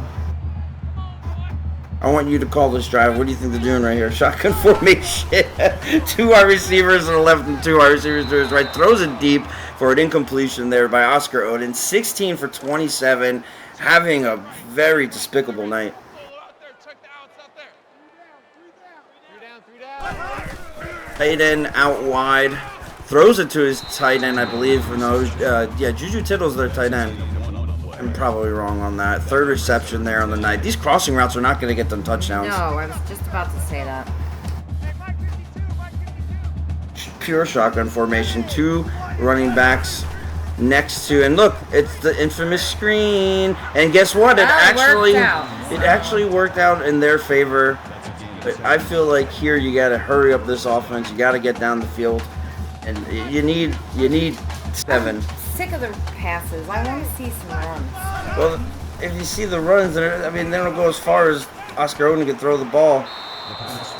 I want you to call this drive. What do you think they're doing right here? Shotgun formation. 2 wide receivers to the left and 2 wide receivers to his right. Throws it deep for an incompletion there by Oscar Oden. 16 for 27. Having a very despicable night. Tight end out wide. Throws it to his tight end, I believe. No, Juju Tittle's their tight end. I'm probably wrong on that. 3rd reception there on the night. These crossing routes are not going to get them touchdowns. No, I was just about to say that. Pure shotgun formation. 2 running backs next to, and look, it's the infamous screen. And guess what? It actually worked out in their favor. But I feel like here you got to hurry up this offense. You got to get down the field, and you need 7. Sick of the passes. I want to see some runs. Well, if you see the runs, they don't go as far as Oscar Oden can throw the ball.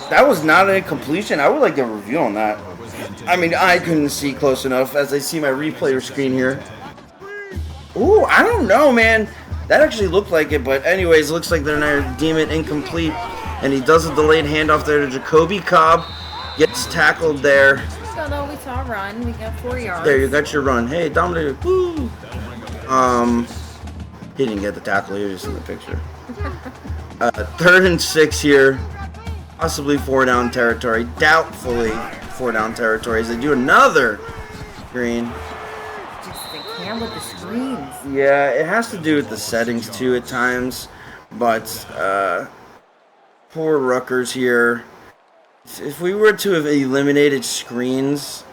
That was not a completion. I would like a review on that. I mean, I couldn't see close enough as I see my replay screen here. Ooh, I don't know, man. That actually looked like it, but anyways, looks like they're going to deem it incomplete. And he does a delayed handoff there to Jacoby Cobb. Gets tackled there. So though we saw a run, we got 4 yards. There, you got your run. Hey, Dominic. Woo. He didn't get the tackle. He was just in the picture. 3rd and 6 here. Possibly 4-down territory. Doubtfully 4-down territory as they do another screen. Just they can with the screens. Yeah, it has to do with the settings too at times. But poor Rutgers here. If we were to have eliminated screens,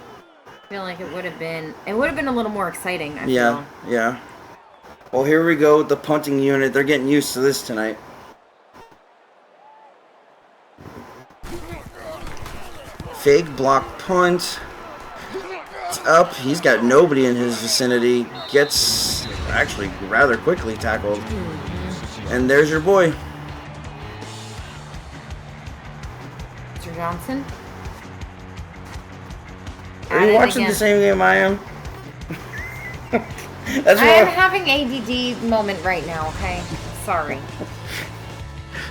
I feel like it would have been a little more exciting. I feel. Yeah. Well, here we go with the punting unit. They're getting used to this tonight. Fake block punt. It's up. He's got nobody in his vicinity. Gets actually rather quickly tackled. And there's your boy. Mr. Johnson. Are you watching the same game I am? I'm having ADD moment right now, okay? Sorry.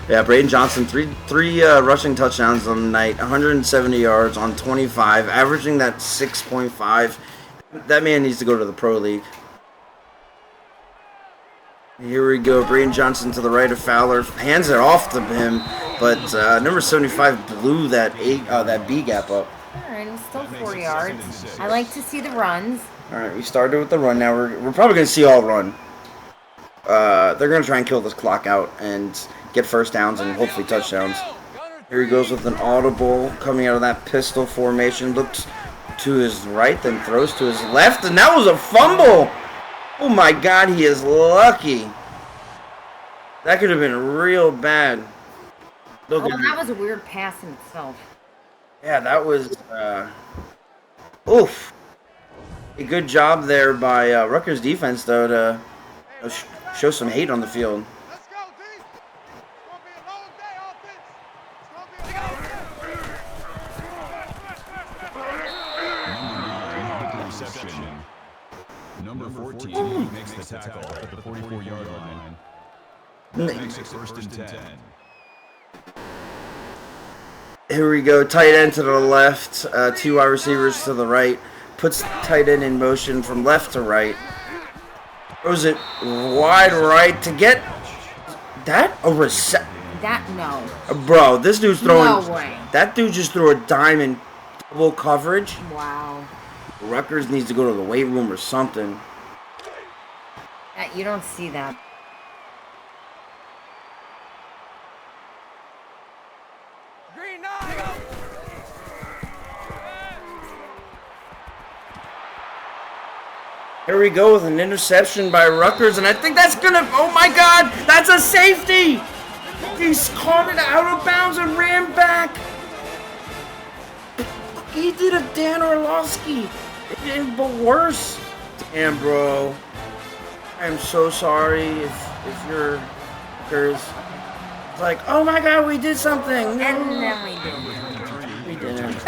Yeah, Braden Johnson, three rushing touchdowns on the night, 170 yards on 25, averaging that 6.5. That man needs to go to the Pro League. Here we go, Braden Johnson to the right of Fowler, hands it off to him, but number 75 blew that B gap up. All right, it was still 4 yards. I like to see the runs. All right, we started with the run. Now we're probably going to see all run. They're going to try and kill this clock out and get first downs and hopefully touchdowns. Here he goes with an audible coming out of that pistol formation. Looks to his right, then throws to his left, and that was a fumble. Oh my God, he is lucky. That could have been real bad. That was a weird pass in itself. Yeah, that was. Oof. A good job there by Rutgers defense, though, to show some hate on the field. Let's go, D. It's gonna be a long day, offense. It's gonna be a long day. Reception. Number 14 makes the tackle at the 44-yard line. Makes it 1st and 10. Here we go, tight end to the left, 2 wide receivers to the right. Puts tight end in motion from left to right. Throws it wide right to get that a reception. That, no. Bro, this dude's throwing. No way. That dude just threw a dime in double coverage. Wow. Rutgers needs to go to the weight room or something. You don't see that. Green 9. Here we go with an interception by Rutgers, and I think that's gonna. Oh my God, that's a safety! He's caught it out of bounds and ran back. He did a Dan Orlovsky, but worse. Damn, bro. I'm so sorry if you're Rutgers. It's like, oh my God, we did something. And then we did. We didn't.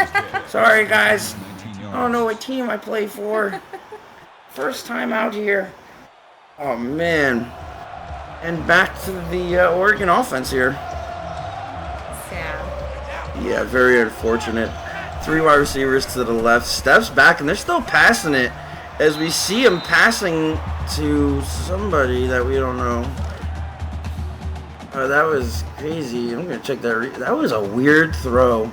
Sorry, guys. I don't know what team I play for. First time out here. Oh, man. And back to the Oregon offense here. Sad. Yeah, very unfortunate. 3 wide receivers to the left. Steps back, and they're still passing it. As we see him passing to somebody that we don't know. Oh, that was crazy. I'm going to check that. That was a weird throw.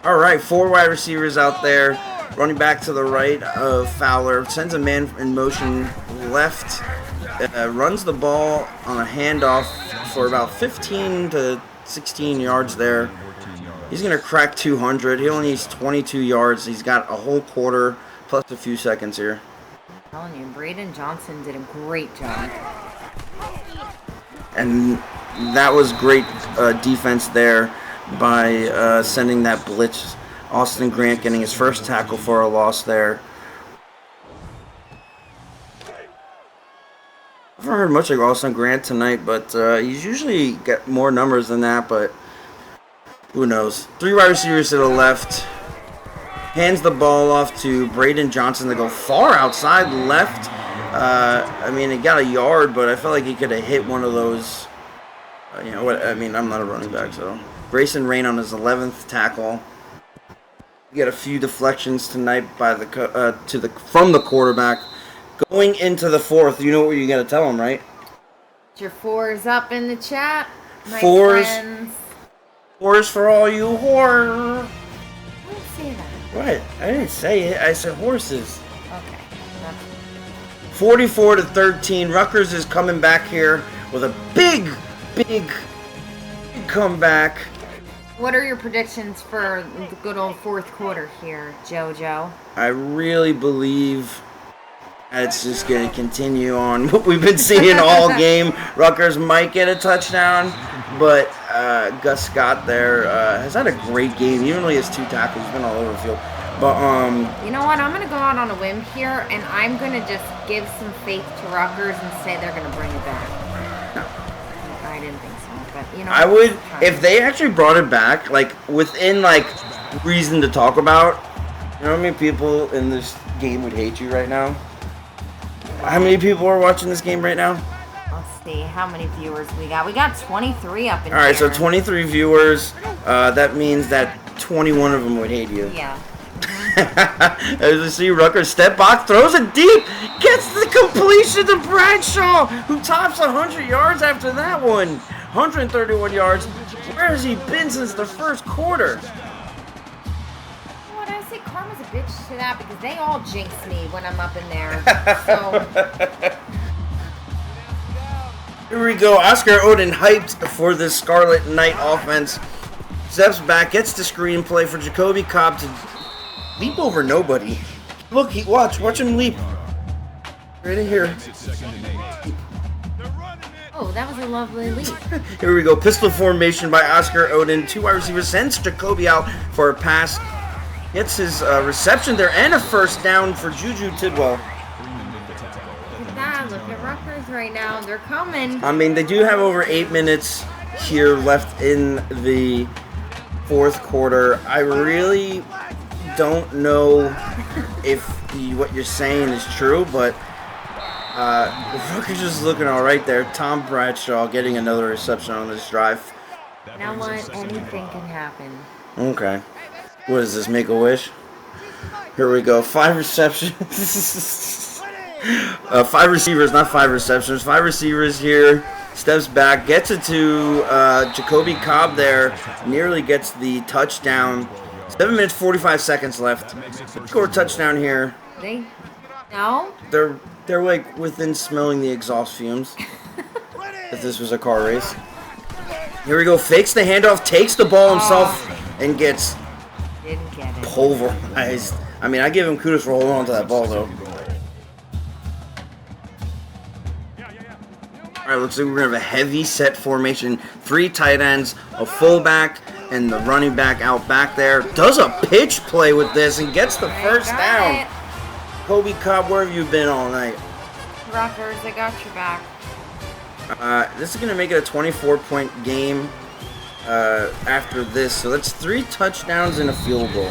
All right, 4 wide receivers out there. Running back to the right of Fowler. Sends a man in motion left. Runs the ball on a handoff for about 15 to 16 yards there. He's going to crack 200. He only needs 22 yards. He's got a whole quarter plus a few seconds here. I'm telling you, Braden Johnson did a great job. And that was great defense there by sending that blitz. Austin Grant getting his first tackle for a loss there. I haven't heard much of Austin Grant tonight, but he's usually got more numbers than that, but who knows. 3 wide receivers to the left. Hands the ball off to Braden Johnson to go far outside left. I mean, he got a yard, but I felt like he could have hit one of those. You know what? I mean, I'm not a running back, so. Grayson Rain on his 11th tackle. We get a few deflections tonight by from the quarterback. Going into the 4th, you know what you got to tell him, right? Your 4's up in the chat. My 4's. friends. 4's for all you whore. Don't say that. What? I didn't say it. I said horses. Okay. 44 to 13. Rutgers is coming back here with a big comeback. What are your predictions for the good old 4th quarter here, JoJo? I really believe it's just going to continue on what we've been seeing all game. Rutgers might get a touchdown, but Gus Scott there has had a great game. Even though he has 2 tackles, he's been all over the field. But you know what? I'm going to go out on a whim here, and I'm going to just give some faith to Rutgers and say they're going to bring it back. No. I didn't think so, but you know. I would, if they actually brought it back, like within like reason to talk about. You know how many people in this game would hate you right now? How many people are watching this game right now? Let's see how many viewers we got. We got 23 up in here. All right, so 23 viewers. That means that 21 of them would hate you. Yeah. As you see, Rutgers step back, throws it deep, gets the completion to Bradshaw, who tops 100 yards after that one. 131 yards. Where has he been since the first quarter? What I say, karma's a bitch to that because they all jinx me when I'm up in there. So. Here we go. Oscar Oden hyped for this Scarlet Knight offense. Steps back, gets the screenplay for Jacoby Cobb to leap over nobody. Look, watch him leap. Right in here. Oh, that was a lovely leap. Here we go. Pistol formation by Oscar Oden. 2 wide receivers, sends Jacoby out for a pass. Gets his reception there and a first down for Juju Tidwell. Look at that. Look at Rutgers right now. They're coming. I mean, they do have over 8 minutes here left in the 4th quarter. I really don't know if what you're saying is true, but the Rutgers is looking all right there. Tom Bradshaw getting another reception on this drive. You know what? Anything can happen. Okay. What is this, Make-A-Wish? Here we go. 5 receptions. 5 receivers, not 5 receptions. 5 receivers here. Steps back, gets it to Jacoby Cobb there. Nearly gets the touchdown. 7 minutes 45 seconds left. Score a touchdown here. No? They're like within smelling the exhaust fumes. If this was a car race. Here we go. Fakes the handoff, takes the ball himself, and gets Didn't get it. pulverized. I mean, I give him kudos for holding on to that ball, though. All right, looks like we're going to have a heavy set formation. 3 tight ends, a fullback, and the running back out back there. Does a pitch play with this and gets the first down. Kobe Cobb, where have you been all night? Rutgers, I got your back. This is going to make it a 24-point game after this. So that's 3 touchdowns and a field goal.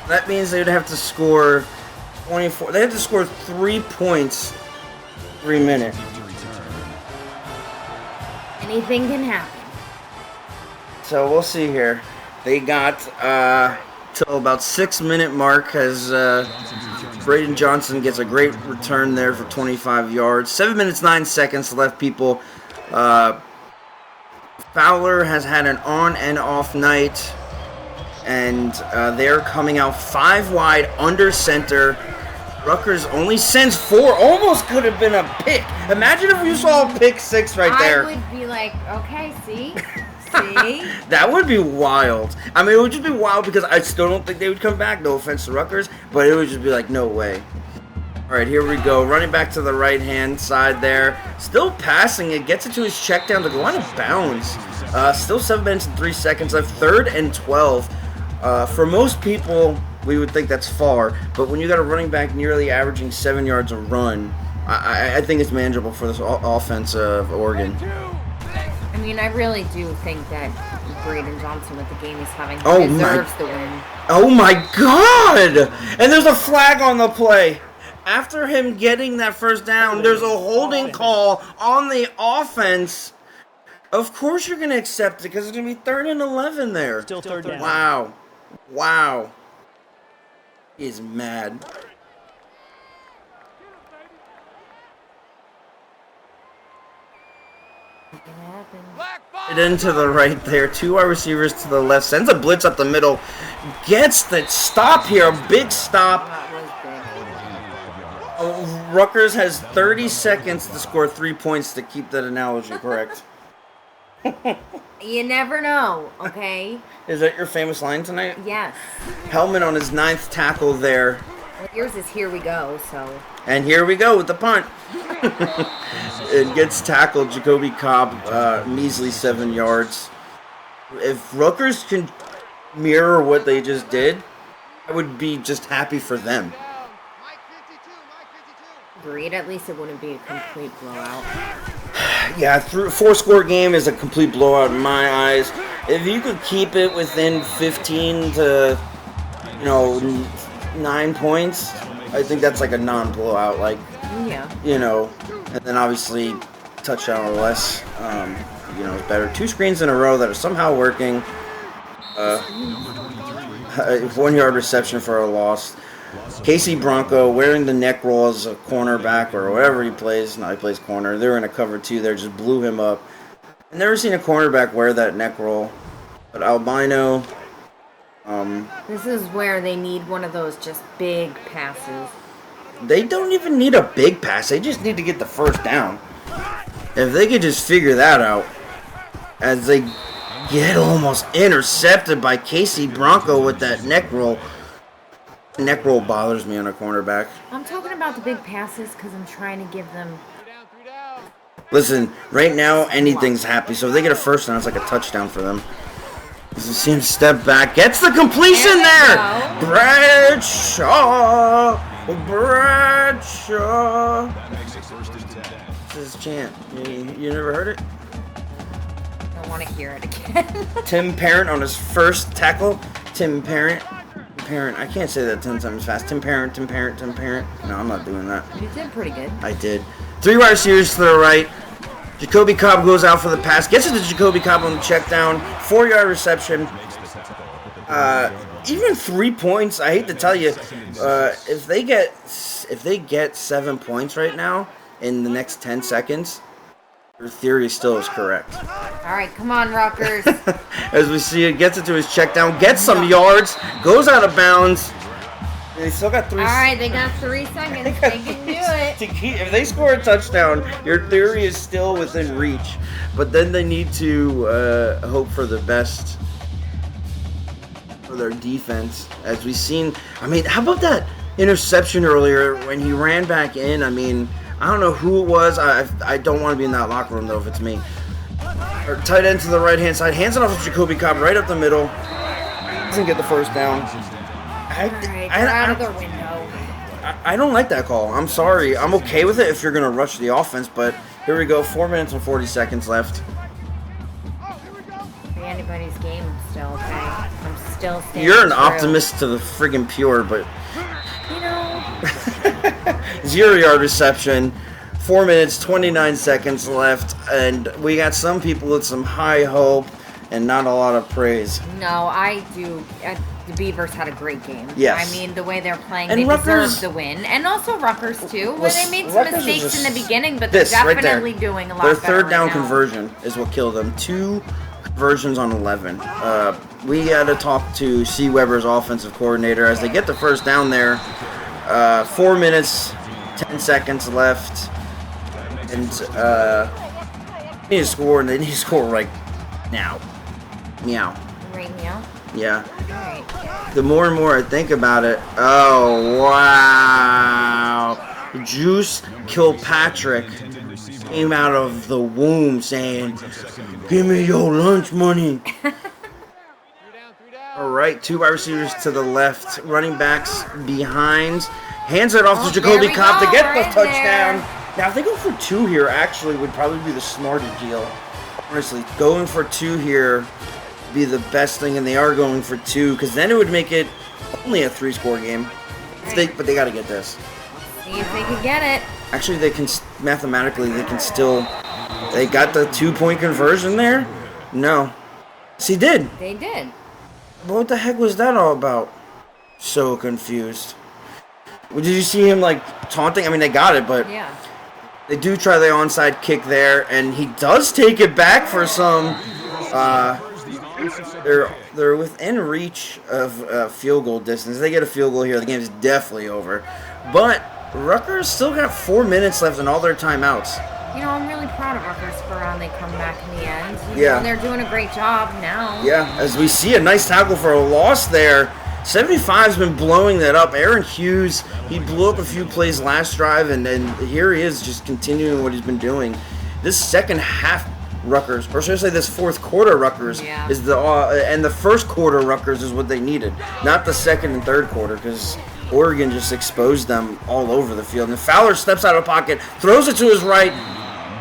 That means they'd have to score 24. They have to score 3 points every minute. Anything can happen. So we'll see here. They got till about 6-minute mark as Braden Johnson gets a great return there for 25 yards. 7 minutes 9 seconds left, people. Fowler has had an on and off night, and they're coming out 5 wide under center. Rutgers only sends 4. Almost could have been a pick. Imagine if you saw a pick 6 right there. I would be like, okay, see? See? That would be wild. I mean, it would just be wild because I still don't think they would come back. No offense to Rutgers, but it would just be like, no way. All right, here we go. Running back to the right-hand side there. Still passing it. Gets it to his check down to go out of bounds. Still 7 minutes and 3 seconds left. 3rd and 12. For most people, we would think that's far. But when you got a running back nearly averaging 7 yards a run, I think it's manageable for this offense of Oregon. I mean, I really do think that Braden Johnson with the game he's having deserves the win. Oh my God! And there's a flag on the play. After him getting that first down, there's a holding call on the offense. Of course you're going to accept it because it's going to be 3rd and 11 there. Still 3rd down. Wow. Wow. He is mad. It into the right there. 2 wide receivers to the left. Sends a blitz up the middle. Gets the stop here. A big stop. Rutgers has 30 seconds to score 3 points to keep that analogy correct. You never know, okay? Is that your famous line tonight? Yes. Hellman on his 9th tackle there. Well, yours is here we go, so. And here we go with the punt. It gets tackled. Jacoby Cobb, measly 7 yards. If Rutgers can mirror what they just did, I would be just happy for them. Agreed, at least it wouldn't be a complete blowout. Yeah, 4-score game is a complete blowout in my eyes. If you could keep it within 15 to, 9 points, I think that's like a non-blowout. Like, yeah. And then obviously touchdown or less, is better. 2 screens in a row that are somehow working. 1-yard reception for a loss. Casey Bronco wearing the neck roll as a cornerback or wherever he plays. No, he plays corner. They're in a cover 2 there, just blew him up. I've never seen a cornerback wear that neck roll. But Albino. This is where they need one of those just big passes. They don't even need a big pass. They just need to get the first down. If they could just figure that out. As they get almost intercepted by Casey Bronco with that neck roll. Neck roll bothers me on a cornerback. I'm talking about the big passes because I'm trying to give them. Listen, right now anything's happy. So if they get a first down, it's like a touchdown for them. You see him step back, gets the completion there. Bradshaw. This is his chant. You never heard it? I don't want to hear it again. Tim Parent on his first tackle. Tim Parent. I can't say that 10 times fast. Tim Parent. No, I'm not doing that. You did pretty good. I did. 3 wide receivers to the right. Jacoby Cobb goes out for the pass. Gets it to Jacoby Cobb on the check down. 4-yard reception. Even 3 points, I hate to tell you, if if they get 7 points right now in the next 10 seconds, your theory still is correct. All right, come on, Rutgers. As we see it, gets it to his check down, gets some yards, goes out of bounds. They still got 3. All right, they got 3 seconds. They can do it. If they score a touchdown, your theory is still within reach. But then they need to hope for the best for their defense. As we've seen, I mean, how about that interception earlier when he ran back in? I mean, I don't know who it was. I don't want to be in that locker room, though, if it's me. Or tight end to the right-hand side. Hands it off to Jacoby Cobb right up the middle. Doesn't get the first down. They're out of their window. I don't like that call. I'm sorry. I'm okay with it if you're going to rush the offense, but here we go. 4 minutes and 40 seconds left. Be anybody's game still, okay? I'm still staying You're an true. optimist to the friggin' pure, but... You know. 0-yard reception. 4 minutes, 29 seconds left, and we got some people with some high hope and not a lot of praise. No, I do. The Beavers had a great game. Yes. I mean, the way they're playing, And they Rutgers- deserve the win. And also Rutgers, too, where they made some Rutgers is mistakes just- in the beginning, but they're this right there. definitely doing a lot Their better third down right now. conversion is what killed them. 2 conversions on 11. We had to talk to C. Weber's offensive coordinator as they get the first down there. 4 minutes, 10 seconds left. And they need to score, and they need to score right now. Meow. Right now? Yeah. Alright. The more and more I think about it, oh, wow. Juice Kilpatrick came out of the womb saying, "Give me your lunch money." All right, 2 wide receivers to the left, running backs behind. Hands it off to Jacoby there we Cobb to go, get right the touchdown. there. Now, if they go for 2 here, actually would probably be the smarter deal. Honestly, going for 2 here would be the best thing, and they are going for 2, because then it would make it only a 3-score game. But they got to get this. See if they can get it. Actually, they can mathematically they can still. They got the 2-point conversion there. No, see, did. They did. What the heck was that all about? So confused. Well, did you see him like taunting? I mean, they got it, but Yeah. they do try the onside kick there, and he does take it back for some. They're within reach of field goal distance. They get a field goal here, the game's definitely over. But Rutgers still got 4 minutes left in all their timeouts. You know, I'm really proud of Rutgers for how they come back in the end. You Yeah. know, they're doing a great job now. Yeah, as we see a nice tackle for a loss there. 75's been blowing that up. Aaron Hughes, he blew up a few plays last drive, and here he is just continuing what he's been doing. This second half Rutgers, or should I say this fourth quarter Rutgers, Yeah. is and the first quarter Rutgers is what they needed. Not the second and third quarter, because Oregon just exposed them all over the field. And Fowler steps out of pocket, throws it to his right.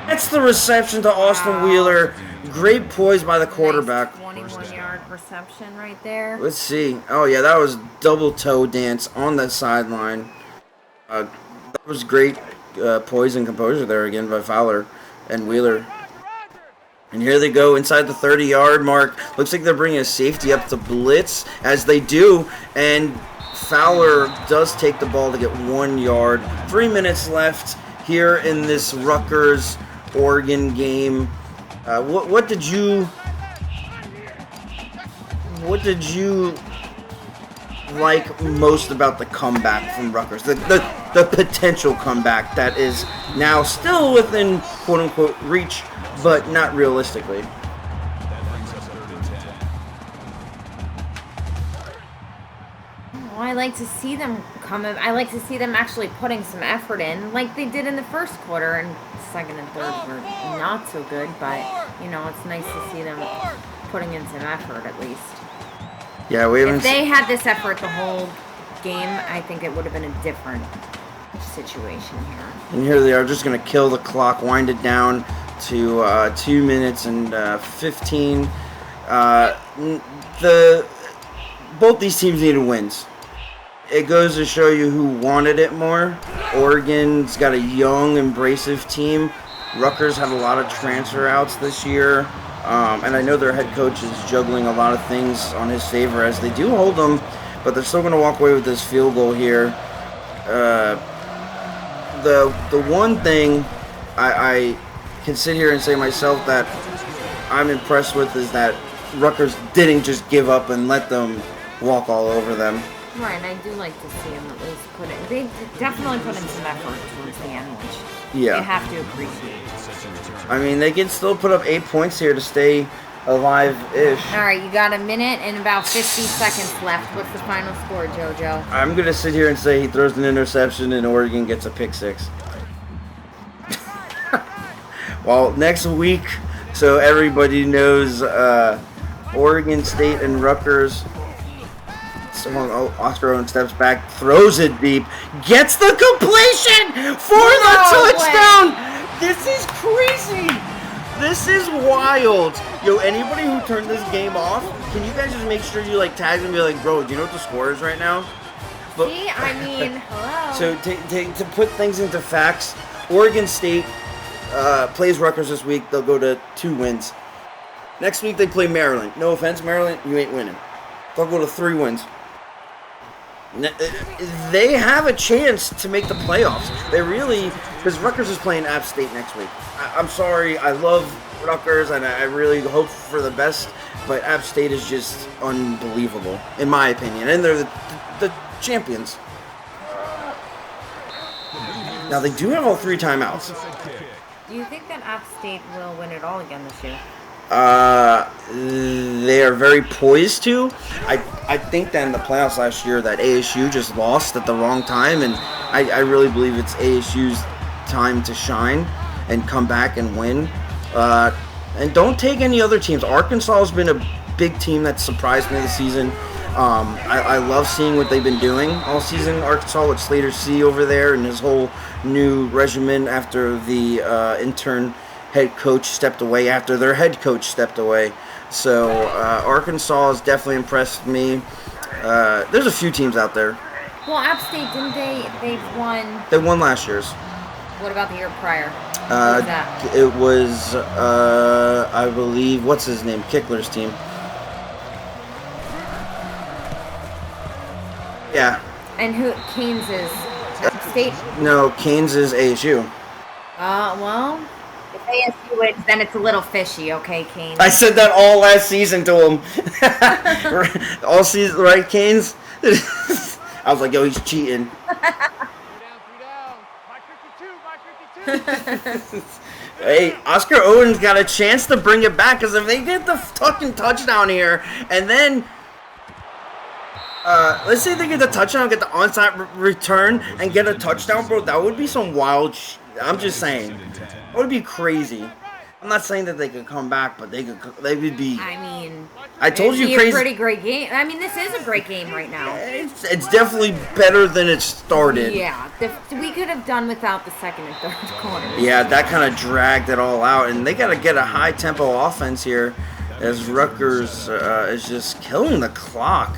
That's the reception to Austin Wheeler. Great poise by the quarterback. Nice 21-yard reception right there. Let's see. Oh, yeah, that was double toe dance on the sideline. That was great poise and composure there again by Fowler and Wheeler. And here they go inside the 30-yard mark. Looks like they're bringing a safety up to blitz, as they do. And Fowler does take the ball to get 1 yard. 3 minutes left here in this Rutgers-Oregon game. What did you like most about the comeback from Rutgers? The potential comeback that is now still within quote-unquote reach, but not realistically. Well, I like to see them I like to see them actually putting some effort in, like they did in the first quarter, and second and third were not so good, but you know, it's nice to see them putting in some effort at least. Yeah, we haven't. If they had this effort the whole game, I think it would have been a different situation here. And here they are, just going to kill the clock, wind it down to 2 minutes and 15. Both these teams needed wins. It goes to show you who wanted it more. Oregon's got a young, abrasive team. Rutgers had a lot of transfer outs this year. And I know their head coach is juggling a lot of things on his favor as they do hold them, but they're still going to walk away with this field goal here. the one thing I can sit here and say myself that I'm impressed with is that Rutgers didn't just give up and let them walk all over them. Right, and I do like to see them at least put it. They definitely put in some effort towards the end, which you have to appreciate. I mean, they can still put up 8 points here to stay alive-ish. All right, you got a minute and about 50 seconds left. What's the final score, JoJo? I'm going to sit here and say he throws an interception and Oregon gets a pick 6. Well, next week, so everybody knows, Oregon State and Rutgers. Oscar Owen steps back, throws it deep, gets the completion for the touchdown. This is crazy. This is wild. Yo, anybody who turned this game off, can you guys just make sure you like tag them and be like, bro, do you know what the score is right now? But, see, I mean, hello. So to put things into facts, Oregon State plays Rutgers this week. They'll go to 2 wins. Next week they play Maryland. No offense, Maryland, you ain't winning. They'll go to 3 wins. They have a chance to make the playoffs. They really, because Rutgers is playing App State next week. I'm sorry, I love Rutgers and I really hope for the best, but App State is just unbelievable, in my opinion. And they're the champions. Now, they do have all 3 timeouts. Do you think that App State will win it all again this year? They are very poised to. I think that in the playoffs last year that ASU just lost at the wrong time, and I really believe it's ASU's time to shine and come back and win. And don't take any other teams. Arkansas has been a big team that surprised me this season. I love seeing what they've been doing all season. Arkansas with Slater C over there and his whole new regimen after the intern head coach stepped away, after their head coach stepped away. So Arkansas has definitely impressed me. There's a few teams out there. Well, App State, didn't they? They've won. They won last year's. What about the year prior? What was that? It was, I believe, what's his name? Kickler's team. Yeah. And who? Canes is App State? No, Canes is ASU. Well, if ASU wins, then it's a little fishy, okay, Canes? I said that all last season to him. All season, right, Canes? I was like, yo, he's cheating. 3 down. My 52. Hey, Oscar Owen's got a chance to bring it back, because if they get the fucking touchdown here, and then let's say they get the touchdown, get the onside return, and get a touchdown, bro, that would be some wild I'm just saying. That would be crazy. I'm not saying that they could come back, but they would be. I mean, I told you, crazy. crazy. A pretty great game. I mean, this is a great game right now. It's definitely better than it started. Yeah, we could have done without the second and third quarters. Yeah, that kind of dragged it all out, and they got to get a high tempo offense here, as Rutgers is just killing the clock.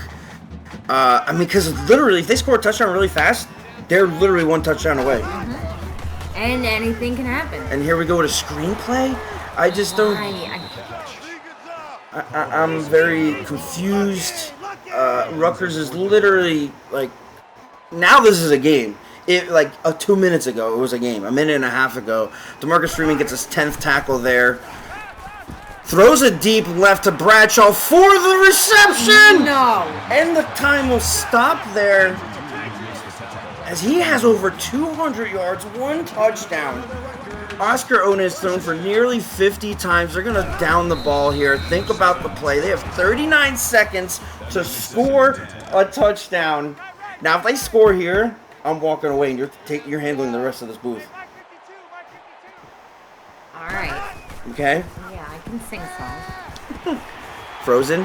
I mean, because literally, if they score a touchdown really fast, they're literally 1 touchdown away. Mm-hmm. And anything can happen. And here we go with a screenplay. I just don't. I'm very confused. Rutgers is literally like, now this is a game. It like 2 minutes ago it was a game. A minute and a half ago, DeMarcus Freeman gets his 10th tackle there. Throws it deep left to Bradshaw for the reception. No. And the time will stop there, as he has over 200 yards, 1 touchdown. Oscar Owen has thrown for nearly 50 times. They're going to down the ball here. Think about the play. They have 39 seconds to score a touchdown. Now, if they score here, I'm walking away, and you're handling the rest of this booth. All right. Okay? Yeah, I can sing songs. Frozen.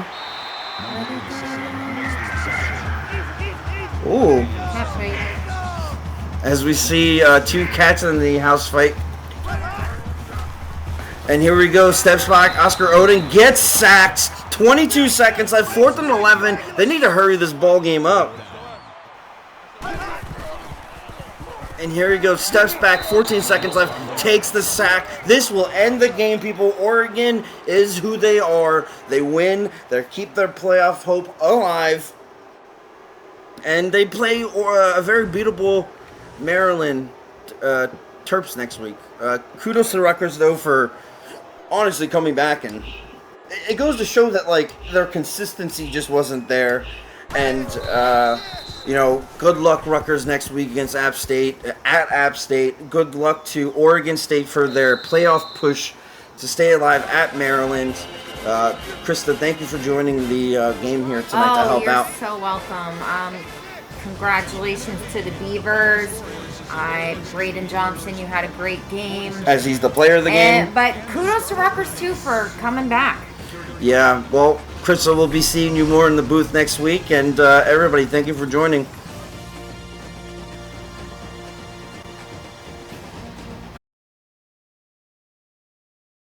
Ooh. Cat fight. As we see 2 cats in the house fight. And here we go, steps back, Oscar Oden gets sacked. 22 seconds left, 4th and 11. They need to hurry this ball game up. And here he goes, steps back, 14 seconds left, takes the sack. This will end the game, people. Oregon is who they are. They win. They keep their playoff hope alive. And they play a very beatable Maryland Terps next week. Kudos to Rutgers, though, for honestly coming back, and it goes to show that, like, their consistency just wasn't there. And, good luck, Rutgers, next week against App State, at App State. Good luck to Oregon State for their playoff push to stay alive at Maryland. Krista, thank you for joining the game here tonight to help out. You're so welcome. Congratulations to the Beavers. Braden Johnson, you had a great game. As he's the player of the game. But kudos to Rutgers, too, for coming back. Yeah, well, Krista, we'll be seeing you more in the booth next week. And everybody, thank you for joining.